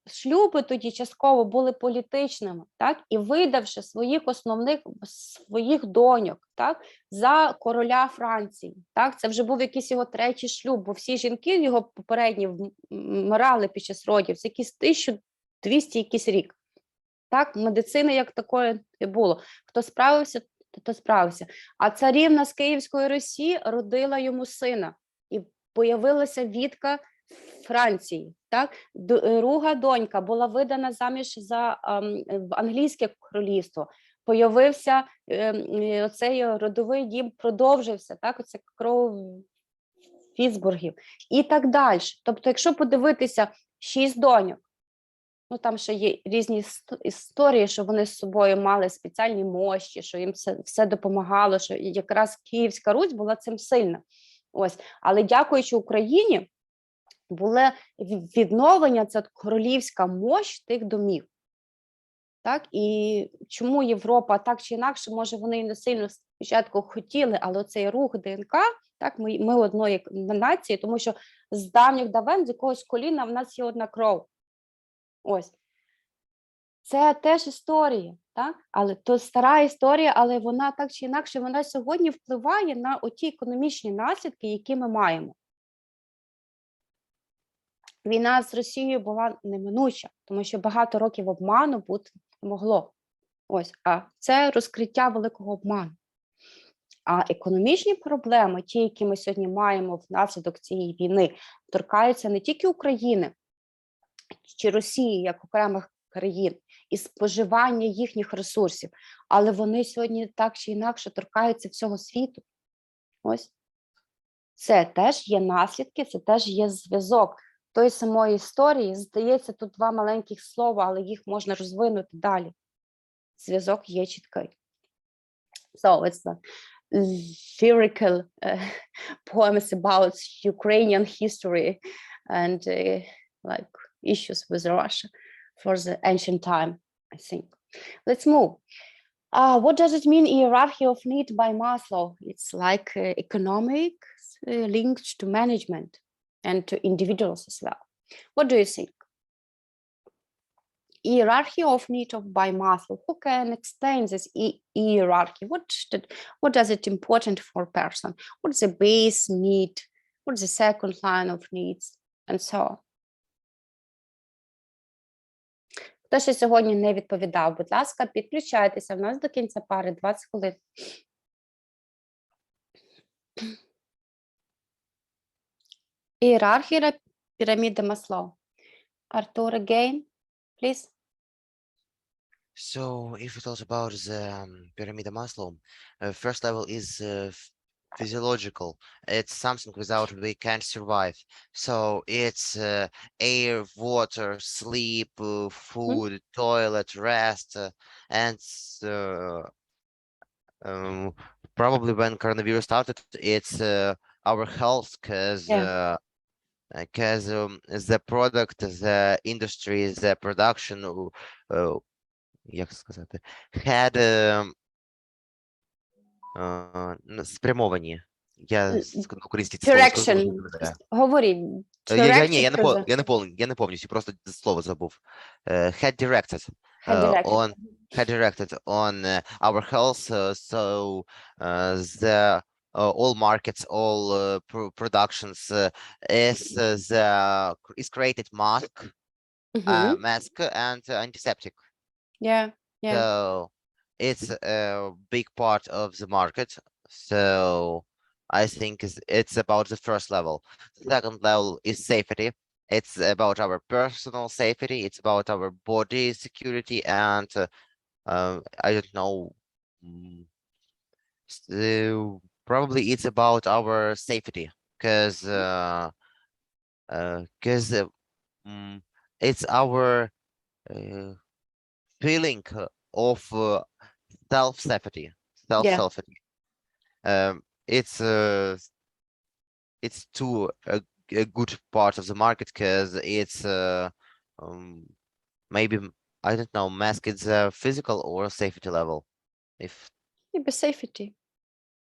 S1: шлюби тоді частково були політичними, так, і видавши своїх доньок, так, за короля Франції, так, це вже був якийсь його третій шлюб, бо всі жінки його попередні вмирали під час родів, це якийсь 1200 якийсь рік, так, медицини як такої не було, хто справився, то справився, а царівна з Київської Русі родила йому сина, і появилася Вітка Франції, так, друга донька була видана заміж за англійське королівство, появився оцей родовий дім, продовжився, так, оце кров Віцбургів і так далі. Тобто, якщо подивитися 6 доньок, ну там ще є різні історії, що вони з собою мали спеціальні мощі, що їм все допомагало, що якраз Київська Русь була цим сильна. Ось, але дякуючи Україні, було відновлення, це королівська мощ тих домів. Так? І чому Європа так чи інакше, може вони і не сильно спочатку хотіли, але цей рух ДНК, так, ми одної нації, тому що з давніх давен, з якогось коліна в нас є одна кров. Ось. Це теж історія, так? Але то стара історія, але вона так чи інакше, вона сьогодні впливає на оті економічні наслідки, які ми маємо. Війна з Росією була неминуча, тому що багато років обману бути не могло. Ось, а це розкриття великого обману. А економічні проблеми, ті, які ми сьогодні маємо внаслідок цієї війни, торкаються не тільки України чи Росії, як окремих країн, і споживання їхніх ресурсів, але вони сьогодні так чи інакше торкаються всього світу. Ось. Це теж є наслідки, це теж є зв'язок тої самої історії. Здається, тут два маленьких слова, але їх можна розвинути далі. Зв'язок є чіткий. So it's a lyrical poems about Ukrainian history and like issues with Russia for the ancient time, I think. Let's move. What does it mean, hierarchy of need by Maslow? It's like economics linked to management and to individuals as well. What do you think? Hierarchy of need by Maslow. Who can explain this hierarchy? What does it important for a person? What's the base need? What's the second line of needs? And so on. Хто ще сьогодні не відповідав, будь ласка, підключайтеся. У нас до кінця пари 20 хвилин. Ієрархія піраміди Маслоу. Arthur again, please.
S4: So if we talk about the pyramid of Maslow, first level is physiological. It's something without we can't survive. So it's air, water, sleep, food, toilet, rest, and probably when coronavirus started, it's our health, because the product, the industry, the production, як сказати, had спрямовані. Я українське слово
S1: Direction. Говоріть.
S4: я не повністю, просто слово забув. Had directed on our health, so the all markets, all productions is created mask and antiseptic.
S1: Yeah.
S4: So it's a big part of the market. So I think it's about the first level. The second level is safety. It's about our personal safety. It's about our body security, and I don't know. Probably it's about our safety, because it's our feeling of self-safety. It's too a good part of the market, because it's maybe, I don't know, mask is a physical or safety level. If
S1: Maybe safety,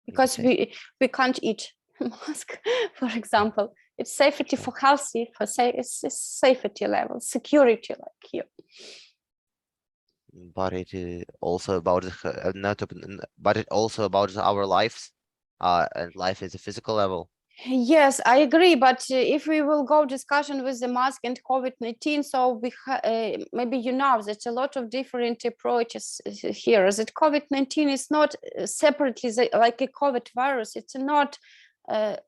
S1: because we can't eat mask, for example. It's safety for healthy, for it's safety level, security, like here.
S4: But it is also about but it also about our lives, and life is a physical level.
S1: Yes, I agree. But if we will go discussion with the mask and COVID-19, so we maybe you know that a lot of different approaches here. That COVID-19 is not separately like a COVID virus. It's not a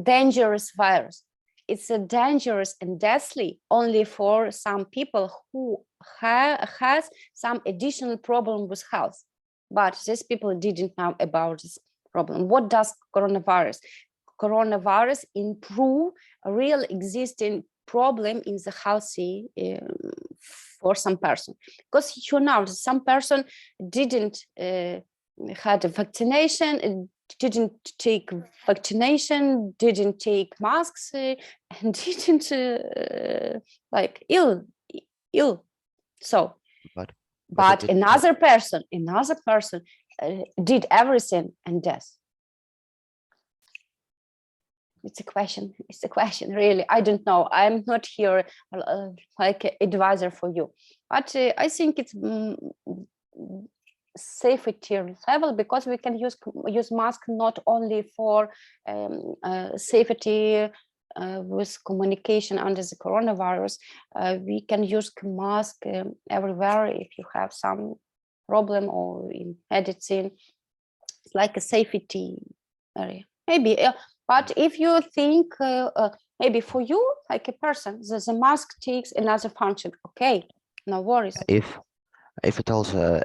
S1: dangerous virus. It's a dangerous and deathly only for some people who has some additional problem with health. But these people didn't know about this problem. What does coronavirus? Coronavirus improve a real existing problem in the healthy for some person, because you know some person didn't had a vaccination, didn't take vaccination, didn't take masks, and didn't like ill. So, but another person did everything and death. It's a question, really. I don't know. I'm not here like an advisor for you. But I think it's safety level, because we can use mask not only for safety with communication under the coronavirus. We can use mask everywhere if you have some problem or in editing. It's like a safety area, maybe. But if you think maybe for you, like a person, the mask takes another function. Okay, no worries.
S4: If it also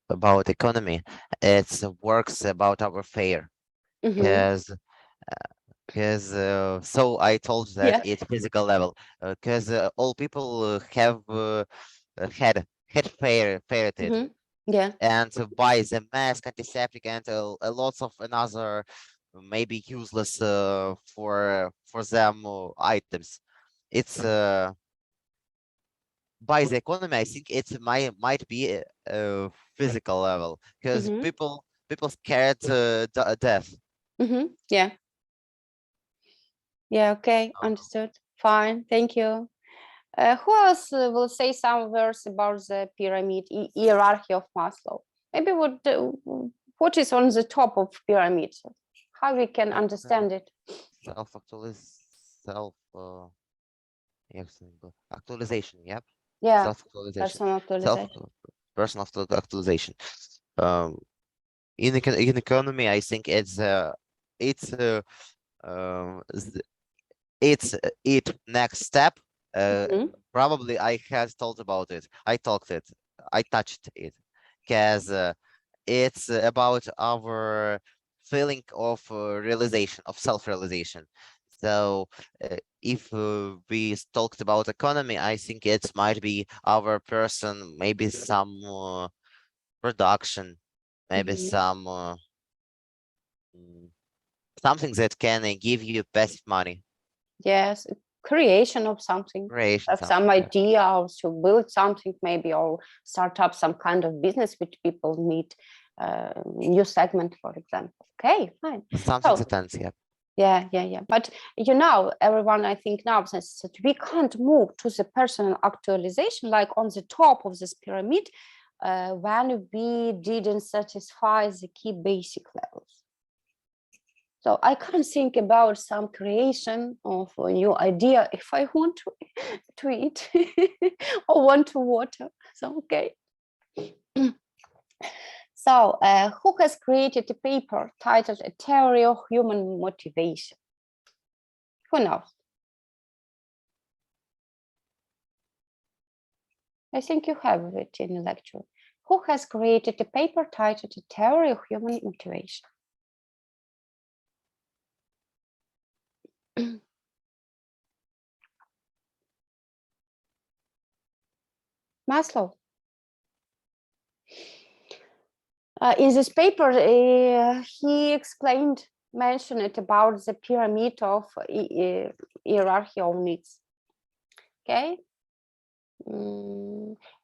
S4: about economy, it works about our fare, because so I told that it's physical level, because all people have had fared it, and buy the mask, antiseptic, and lots of another maybe useless for them items. It's by the economy. I think it might be a physical level, because people scared death.
S1: Yeah, okay, understood. Fine, thank you. Who else will say some words about the pyramid hierarchy of Maslow? Maybe what is on the top of pyramid? How we can understand it?
S4: Actualization. Yep.
S1: Yeah.
S4: Self-actualization.
S1: Personal
S4: Actualization. In economy, I think it's next step. Probably I had thought about it. I touched it, because it's about our feeling of realization, of self-realization. So if we talked about economy, I think it might be our person, maybe some production, maybe some something that can give you passive money.
S1: Yes, creation of something. Some idea, or to build something maybe, or start up some kind of business which people need, new segment, for example. Okay, fine.
S4: Something that yeah.
S1: Yeah. But everyone, I think now says that we can't move to the personal actualization like on the top of this pyramid when we didn't satisfy the key basic levels. So I can't think about some creation of a new idea if I want to eat or want to water. So, okay. So who has created a paper titled A Theory of Human Motivation? Who knows? I think you have it in the lecture. Who has created a paper titled A Theory of Human Motivation? Maslow. In this paper, he mentioned it about the pyramid of hierarchy of needs. Okay.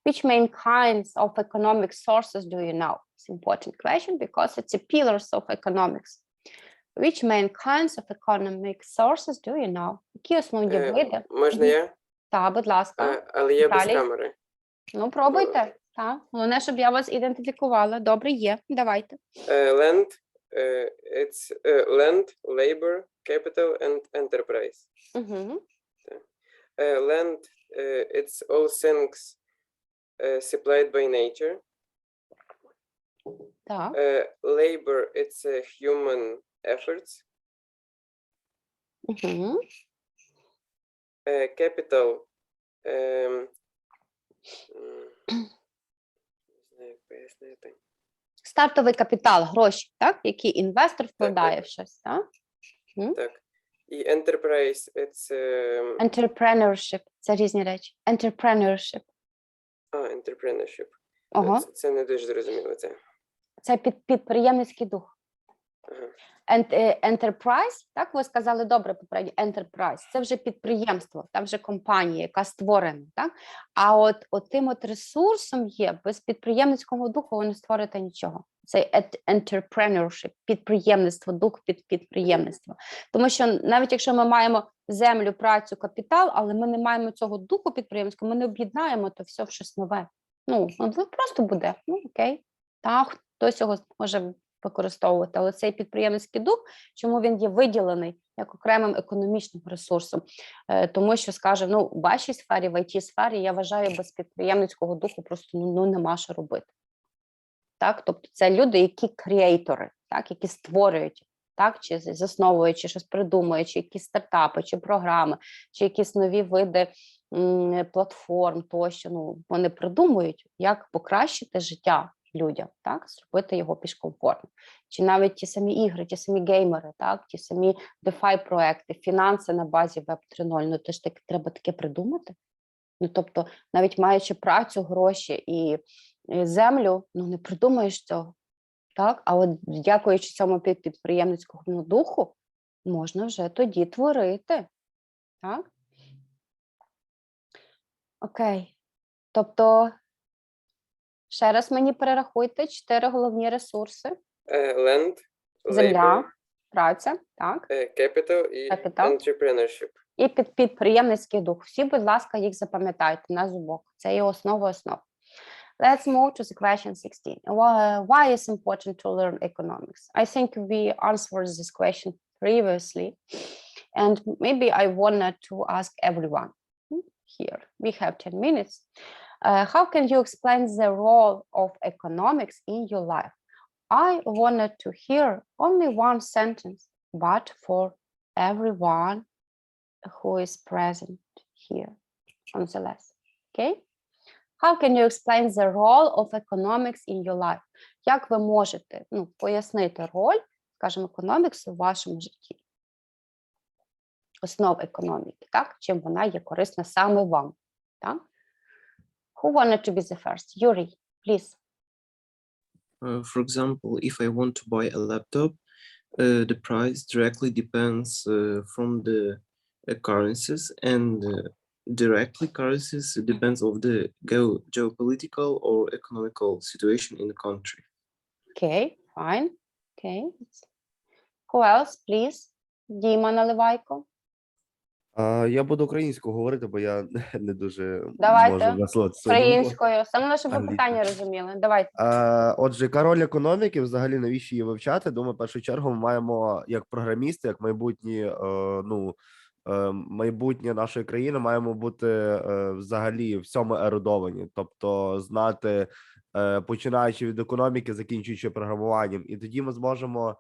S1: Which main kinds of economic sources do you know? It's an important question because it's the pillars of economics. Which main kinds of economic sources do you know? Які основні види?
S2: Можна я?
S1: Так, будь ласка.
S2: Але є без камери.
S1: Ну, пробуйте. Так. Головне, щоб я вас ідентифікувала. Добре, є. Давайте.
S2: Land, it's land, labor, capital and enterprise. Land, it's all things supplied by nature.
S1: Так.
S2: Labor, it's human efforts. Capital,
S1: стартовий капітал, гроші, так? Які інвестор вкладає в щось, так?
S2: Так. І enterprise, it's...
S1: Entrepreneurship, це різні речі. Entrepreneurship.
S2: Entrepreneurship.
S1: Ага.
S2: Це не дуже зрозуміло.
S1: Це підприємницький дух. Enterprise, так, ви сказали добре попередньо, enterprise, це вже підприємство, там вже компанія, яка створена, так? А от тим от ресурсом є, без підприємницького духу ви не створите нічого. Це entrepreneurship, підприємництво, дух підприємництва. Тому що навіть якщо ми маємо землю, працю, капітал, але ми не маємо цього духу підприємницького, ми не об'єднаємо то все в щось нове. Ну, просто буде, ну окей, так, хтось його може використовувати, але цей підприємницький дух, чому він є виділений як окремим економічним ресурсом? Тому що, скажімо, ну, в вашій сфері, в IT-сфері, я вважаю, без підприємницького духу просто нема що робити. Так, тобто це люди, які креатори, так, які створюють, так, чи засновують, чи щось придумують, чи якісь стартапи, чи програми, чи якісь нові види платформ тощо, ну, вони придумують, як покращити життя людям, так, зробити його більш комфортним. Чи навіть ті самі ігри, ті самі геймери, так, ті самі DeFi-проекти, фінанси на базі Web 3.0, ну, теж треба таке придумати. Ну, тобто, навіть маючи працю, гроші і землю, ну, не придумаєш цього, так, а от дякуючи цьому підприємницькому духу, можна вже тоді творити, так. Окей, тобто, ще раз мені перерахуйте 4 головні ресурси.
S2: Land,
S1: Земля, праця, так.
S2: capital і entrepreneurship.
S1: І підприємницький дух. Всі, будь ласка, їх запам'ятайте на зубок. Це є основа основ. Let's move to the question 16. Why is important to learn economics? I think we answered this question previously. And maybe I wanted to ask everyone here. We have 10 minutes. How can you explain the role of economics in your life? I wanted to hear only one sentence, but for everyone who is present here on the lesson. Okay? How can you explain the role of economics in your life? Як ви можете, ну, пояснити роль, скажімо, економіксу в вашому житті? Основ економіки, так? Чим вона є корисна саме вам, так? Who wanted to be the first? Yuri, please.
S10: For example, if I want to buy a laptop, the price directly depends from the currencies, and directly currencies depends of the geopolitical or economical situation in the country.
S1: Okay, fine. Okay. Who else, please? Діма Наливайко.
S8: Я буду українською говорити, бо я не дуже
S1: Давайте,
S8: можу висловити свою думку.
S1: українською. Саме лише ви
S8: Англійською.
S1: питання розуміли. Давайте.
S8: Отже, яка роль економіки, взагалі, навіщо її вивчати? Думаю, в першу чергу ми маємо, як програмісти, як майбутнє нашої країни, маємо бути взагалі всьому ерудовані, тобто знати, починаючи від економіки, закінчуючи програмуванням, і тоді ми зможемо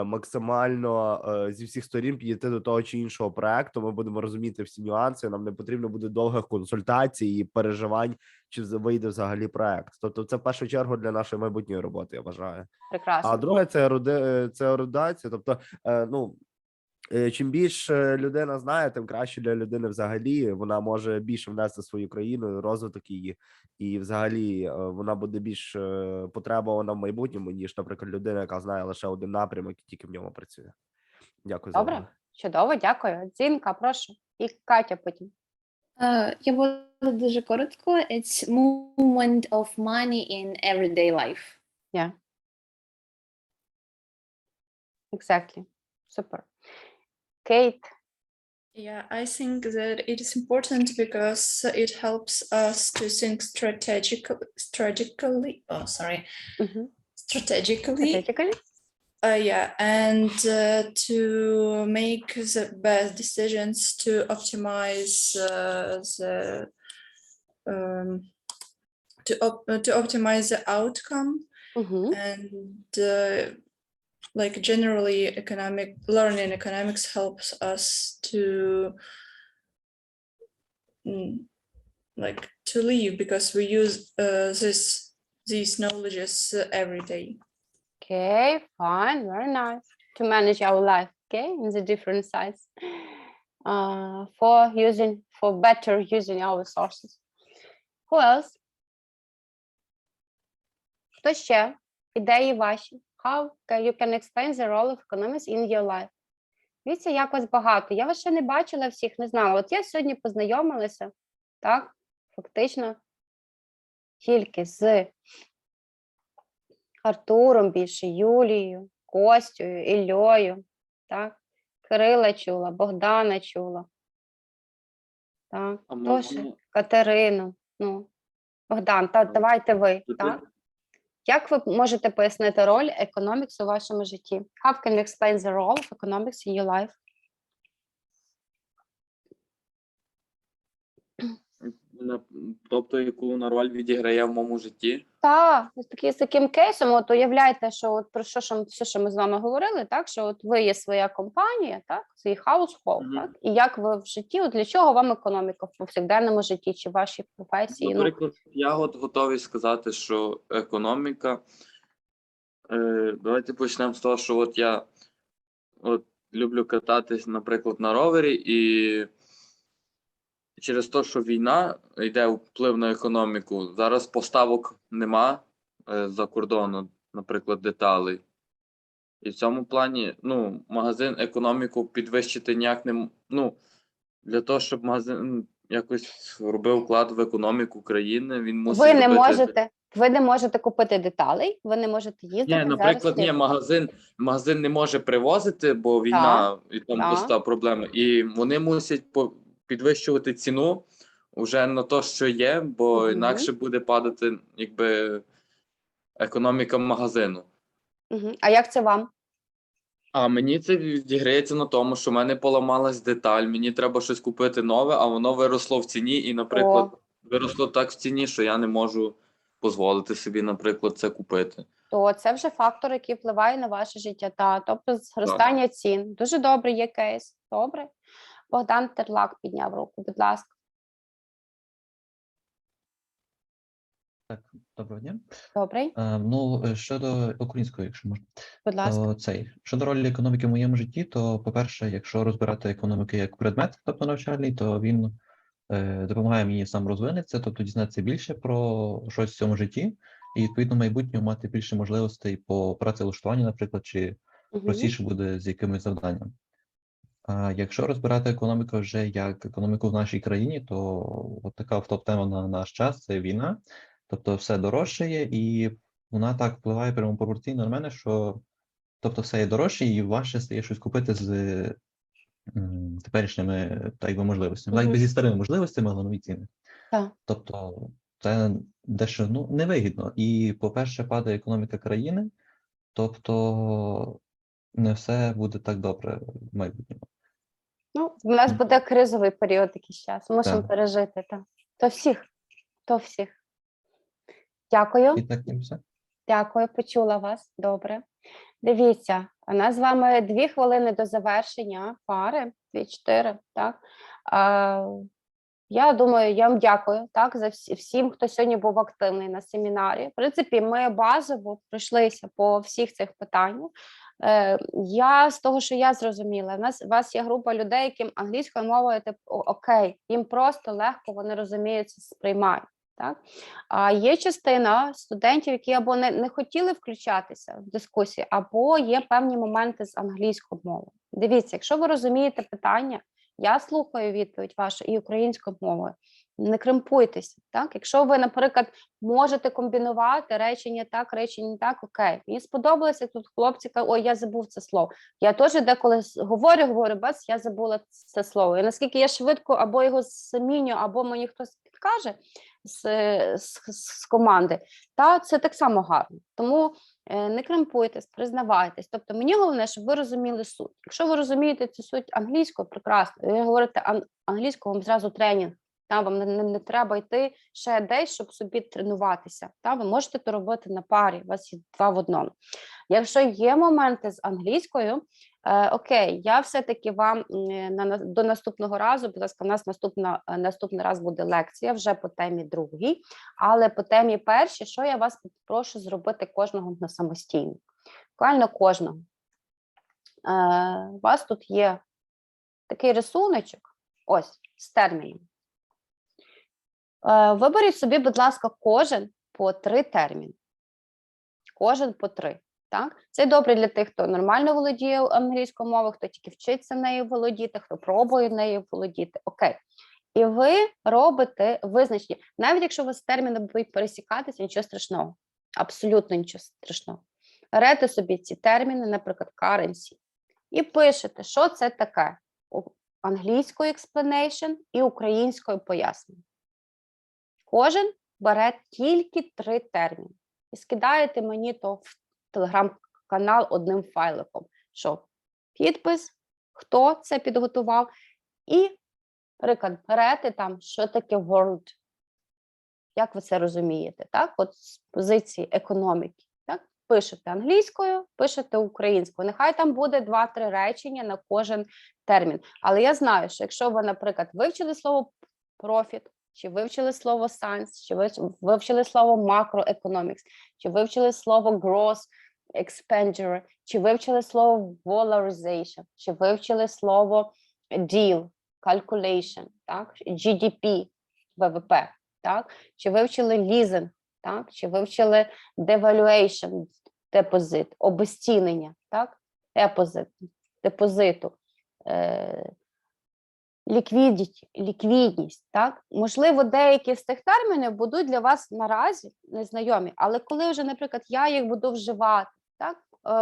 S8: максимально зі всіх сторін підійти до того чи іншого проекту. Ми будемо розуміти всі нюанси. Нам не потрібно буде довгих консультацій і переживань, чи вийде взагалі проект. Тобто, це в першу чергу для нашої майбутньої роботи, я вважаю.
S1: Прекрасно.
S8: А друге, це ерудація. Тобто, чим більше людина знає, тим краще для людини взагалі. Вона може більше внести в свою країну, розвиток її, і взагалі вона буде більш потребована в майбутньому, ніж, наприклад, людина, яка знає лише один напрямок і тільки в ньому працює. Дякую за увагу.
S1: Добре, чудово, дякую. Дзінка, прошу. І Катя потім.
S6: Я буду дуже коротко. It's movement of money in everyday life.
S1: Yeah. Exactly. Super. Kate.
S11: Yeah, I think that it is important because it helps us to think strategically. Oh, sorry.
S1: Mm-hmm.
S11: Strategically.
S1: Strategically?
S11: Yeah, and to make the best decisions to optimize to optimize the outcome.
S1: Mm-hmm.
S11: And like generally learning economics helps us to live, because we use these knowledges every day.
S1: Okay, fine, very nice. To manage our life, okay, in the different sides. For better using our resources. Who else? Хто ще? Ідеї ваші? How you can explain the role of economics in your life? Дивіться, якось багато. Я вас ще не бачила всіх, не знала. От я сьогодні познайомилася, так, фактично, тільки з Артуром більше, Юлією, Костею, Іллею, так, Кирила чула, Богдана чула, так, Катерину, ну, Богдан, давайте ви, так? Як ви можете пояснити роль economics у вашому житті? How can you explain the role of economics in your life?
S12: Тобто, яку вона роль відіграє в моєму житті?
S1: Так, з таким кейсом, от уявляйте, що от про все, що ми з вами говорили, так, що от ви є своя компанія, так, свій household, так, і як ви в житті, от для чого вам економіка в повсякденному житті чи в вашій професії?
S12: Наприклад, я готовий сказати, що економіка, давайте почнемо з того, що от я люблю кататись, наприклад, на ровері, і через те, що війна йде вплив на економіку, зараз поставок нема за кордону, наприклад, деталей. І в цьому плані, ну, магазин економіку підвищити ніяк не, ну, для того, щоб магазин якось робив вклад в економіку країни, він мусить
S1: ви не можете купити деталей, ви не можете їздити.
S12: Ні, наприклад, магазин не може привозити, бо війна і там постав проблеми. І вони мусять підвищувати ціну вже на те, що є, бо інакше буде падати, якби, економіка магазину.
S1: А як це вам?
S12: А мені це відіграється на тому, що в мене поламалась деталь, мені треба щось купити нове, а воно виросло в ціні і, наприклад, виросло так в ціні, що я не можу дозволити собі, наприклад, це купити.
S1: То це вже фактор, який впливає на ваше життя, тобто зростання цін. Дуже добрий є кейс. Добре. Богдан Терлак підняв руку, будь ласка.
S13: Так, доброго дня.
S1: Добрий.
S13: Ну, щодо української, якщо можна.
S1: Будь ласка.
S13: Щодо ролі економіки в моєму житті, то, по-перше, якщо розбирати економіку як предмет, тобто навчальний, то він допомагає мені сам розвинутися, тобто дізнатися більше про щось в цьому житті, і, відповідно, в майбутньому мати більше можливостей по працевлаштуванню, наприклад, чи простіше буде з якимось завданням. А якщо розбирати економіку вже як економіку в нашій країні, то от така топ-тема на наш час – це війна. Тобто все дорожчає, і вона так впливає прямо пропорційно на мене, що тобто все є дорожче, і важче стає щось купити з теперішніми так би, можливостями. Так би зі старими можливостями, але нові ціни. Тобто це дещо невигідно. І, по-перше, падає економіка країни, тобто не все буде так добре в майбутньому.
S1: Ну, у нас буде кризовий період якийсь час, мусимо пережити. То всіх. Дякую.
S13: І так і все.
S1: Дякую, почула вас. Добре. Дивіться, у нас з вами 2 хвилини до завершення пари, 2-4, так? Я думаю, я вам дякую, так, за всім, хто сьогодні був активний на семінарі. В принципі, ми базово пройшлися по всіх цих питаннях. Я з того, що я зрозуміла, у вас є група людей, яким англійською мовою окей, їм просто легко, вони розуміються, сприймають. Так? А є частина студентів, які або не хотіли включатися в дискусії, або є певні моменти з англійською мовою. Дивіться, якщо ви розумієте питання, я слухаю відповідь вашу і українською мовою. Не кремпуйтеся. Так? Якщо ви, наприклад, можете комбінувати речення так, окей. Мені сподобалося тут хлопці, ой, я забув це слово. Я теж деколи говорю, бац, я забула це слово. І наскільки я швидко або його заміню, або мені хтось підкаже з команди, це так само гарно. Тому не кремпуйтесь, признавайтесь. Тобто мені головне, щоб ви розуміли суть. Якщо ви розумієте цю суть англійською, прекрасно. Ви говорите англійською, вам зразу тренінг. Вам не треба йти ще десь, щоб собі тренуватися. Ви можете це робити на парі, у вас є 2 в 1. Якщо є моменти з англійською, окей, я все-таки вам до наступного разу, будь ласка, у нас наступний раз буде лекція вже по темі 2, але по темі 1, що я вас прошу зробити кожного на самостійно. Буквально кожного. У вас тут є такий рисуночок, ось, з термінів. Виберіть собі, будь ласка, кожен по 3 терміни. Кожен по 3. Так? Це добре для тих, хто нормально володіє англійською мовою, хто тільки вчиться нею володіти, хто пробує нею володіти. Окей. І ви робите визначення. Навіть якщо у вас терміни будуть пересікатися, нічого страшного. Абсолютно нічого страшного. Берете собі ці терміни, наприклад, currency, і пишете, що це таке. Англійською explanation і українською пояснення. Кожен бере тільки 3 терміни. І скидаєте мені то в телеграм-канал одним файликом, що підпис, хто це підготував, і, наприклад, берете там, що таке world. Як ви це розумієте? Так? От з позиції економіки. Так? Пишете англійською, пишете українською. Нехай там буде 2-3 речення на кожен термін. Але я знаю, що якщо ви, наприклад, вивчили слово profit, чи вивчили слово science, чи вивчили слово macroeconomics, чи вивчили слово gross expenditure, чи вивчили слово valorization, чи вивчили слово deal, calculation, так? GDP, ВВП, так? Чи вивчили leasing, так? Чи вивчили devaluation, депозит, обезцінення, так? Депозиту, ліквідність, так? Можливо, деякі з цих термінів будуть для вас наразі незнайомі, але коли вже, наприклад, я їх буду вживати, так?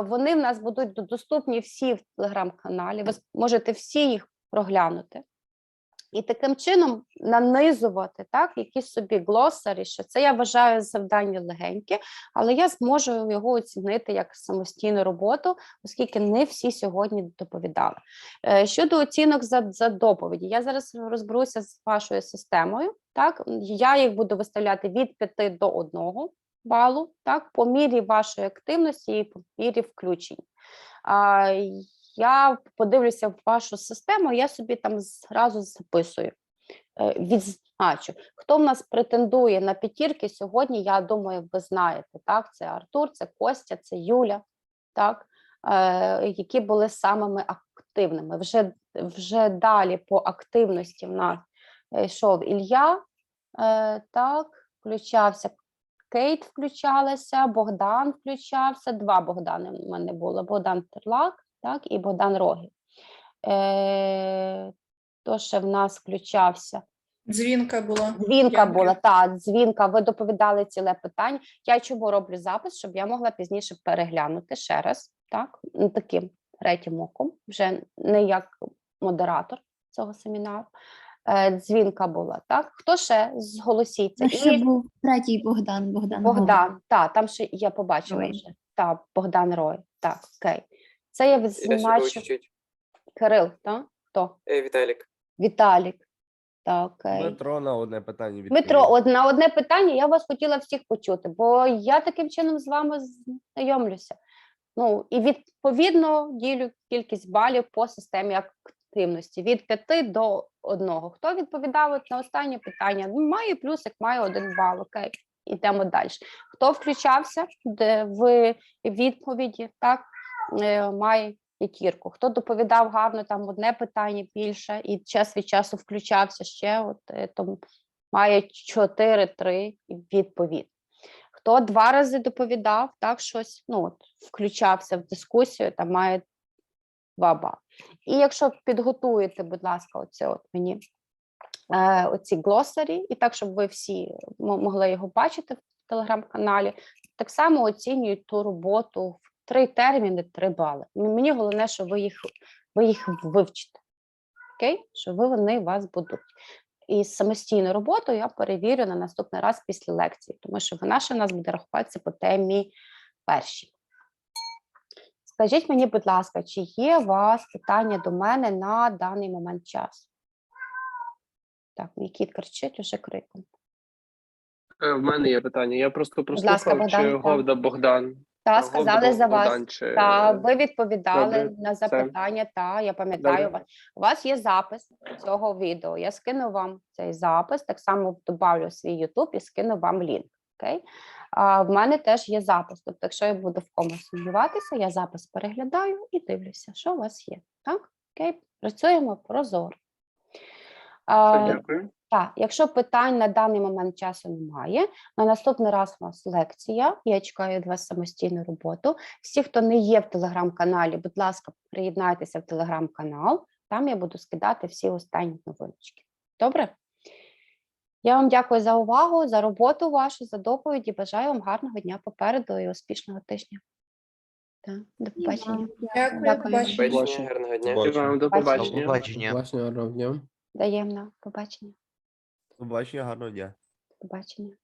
S1: Вони в нас будуть доступні всі в телеграм-каналі, ви можете всі їх проглянути. І таким чином нанизувати, так, якісь собі глосарі, що це, я вважаю, завдання легеньке, але я зможу його оцінити як самостійну роботу, оскільки не всі сьогодні доповідали. Щодо оцінок за доповіді, я зараз розберуся з вашою системою, так, я їх буду виставляти від 5 до 1 балу, так, по мірі вашої активності і по мірі включень. Я подивлюся в вашу систему, я собі там зразу записую, відзначу. Хто в нас претендує на 5 сьогодні, я думаю, ви знаєте, так? Це Артур, це Костя, це Юля, так? Які були самими активними. Вже далі по активності в нас йшов Ілля, так, включався, Кейт включалася, Богдан включався, 2 Богдани в мене було, Богдан Терлак, так, і Богдан Рогів. То ще в нас включався.
S11: Дзвінка була.
S1: Дзвінка була, так, дзвінка, ви доповідали ціле питання. Я чому роблю запис, щоб я могла пізніше переглянути ще раз, так, таким 3-м оком, вже не як модератор цього семінару. Дзвінка була, так? Хто ще зголосіться?
S14: Ще був 3-й Богдан.
S1: Так, там ще я побачила вже. Так, Богдан Рой, так, окей. Це я відзначу. Кирил, так? Хто?
S15: Віталік.
S1: Віталік. Так, окей.
S8: Дмитро на одне питання відповів.
S1: Дмитро, на одне питання я вас хотіла всіх почути, бо я таким чином з вами знайомлюся. Ну, і відповідно ділю кількість балів по системі активності від 5 до 1. Хто відповідав на останнє питання? Ну, має плюсик, має 1 бал, окей. Йдемо далі. Хто включався в відповіді, так, має 5. Хто доповідав гарно, там одне питання більше, і час від часу включався ще, то має 4-3 відповідь. Хто 2 рази доповідав, так, щось, ну, включався в дискусію, там має 2 бали. І якщо підготуєте, будь ласка, мені оці глосарі, і так, щоб ви всі могли його бачити в телеграм-каналі, так само оцінюють ту роботу в 3 терміни, 3 бали. Мені головне, що ви їх вивчите, окей? Що вони у вас будуть. І самостійну роботу я перевірю на наступний раз після лекції, тому що вона ще в нас буде рахуватися по темі першій. Скажіть мені, будь ласка, чи є у вас питання до мене на даний момент часу? Так, мій кіт кричить уже криком.
S9: В мене є питання. Я просто прослухав, чи Говда Богдан.
S1: Так, сказали за вас. Так, ви відповідали
S9: Добре,
S1: на запитання, так, я пам'ятаю вас. У вас є запис цього відео. Я скину вам цей запис, так само добавлю в свій YouTube і скину вам лінк. Окей? В мене теж є запис. Тобто, якщо я буду в комусь сумніватися, я запис переглядаю і дивлюся, що у вас є. Так? Окей? Працюємо прозоро.
S9: Дякую.
S1: Так, якщо питань на даний момент часу немає, на наступний раз у нас лекція, я чекаю від вас самостійну роботу. Всі, хто не є в телеграм-каналі, будь ласка, приєднайтеся в телеграм-канал, там я буду скидати всі останні новиночки. Добре? Я вам дякую за увагу, за роботу вашу, за доповіді. Бажаю вам гарного дня попереду і успішного тижня. Так, до побачення.
S11: Дякую,
S1: Дякую.
S11: побачення.
S15: Гарного дня.
S9: І вам до побачення.
S4: Побачення.
S7: Гарного дня.
S1: Даємно. Побачення.
S8: Побачення, гарного дня.
S1: Побачення.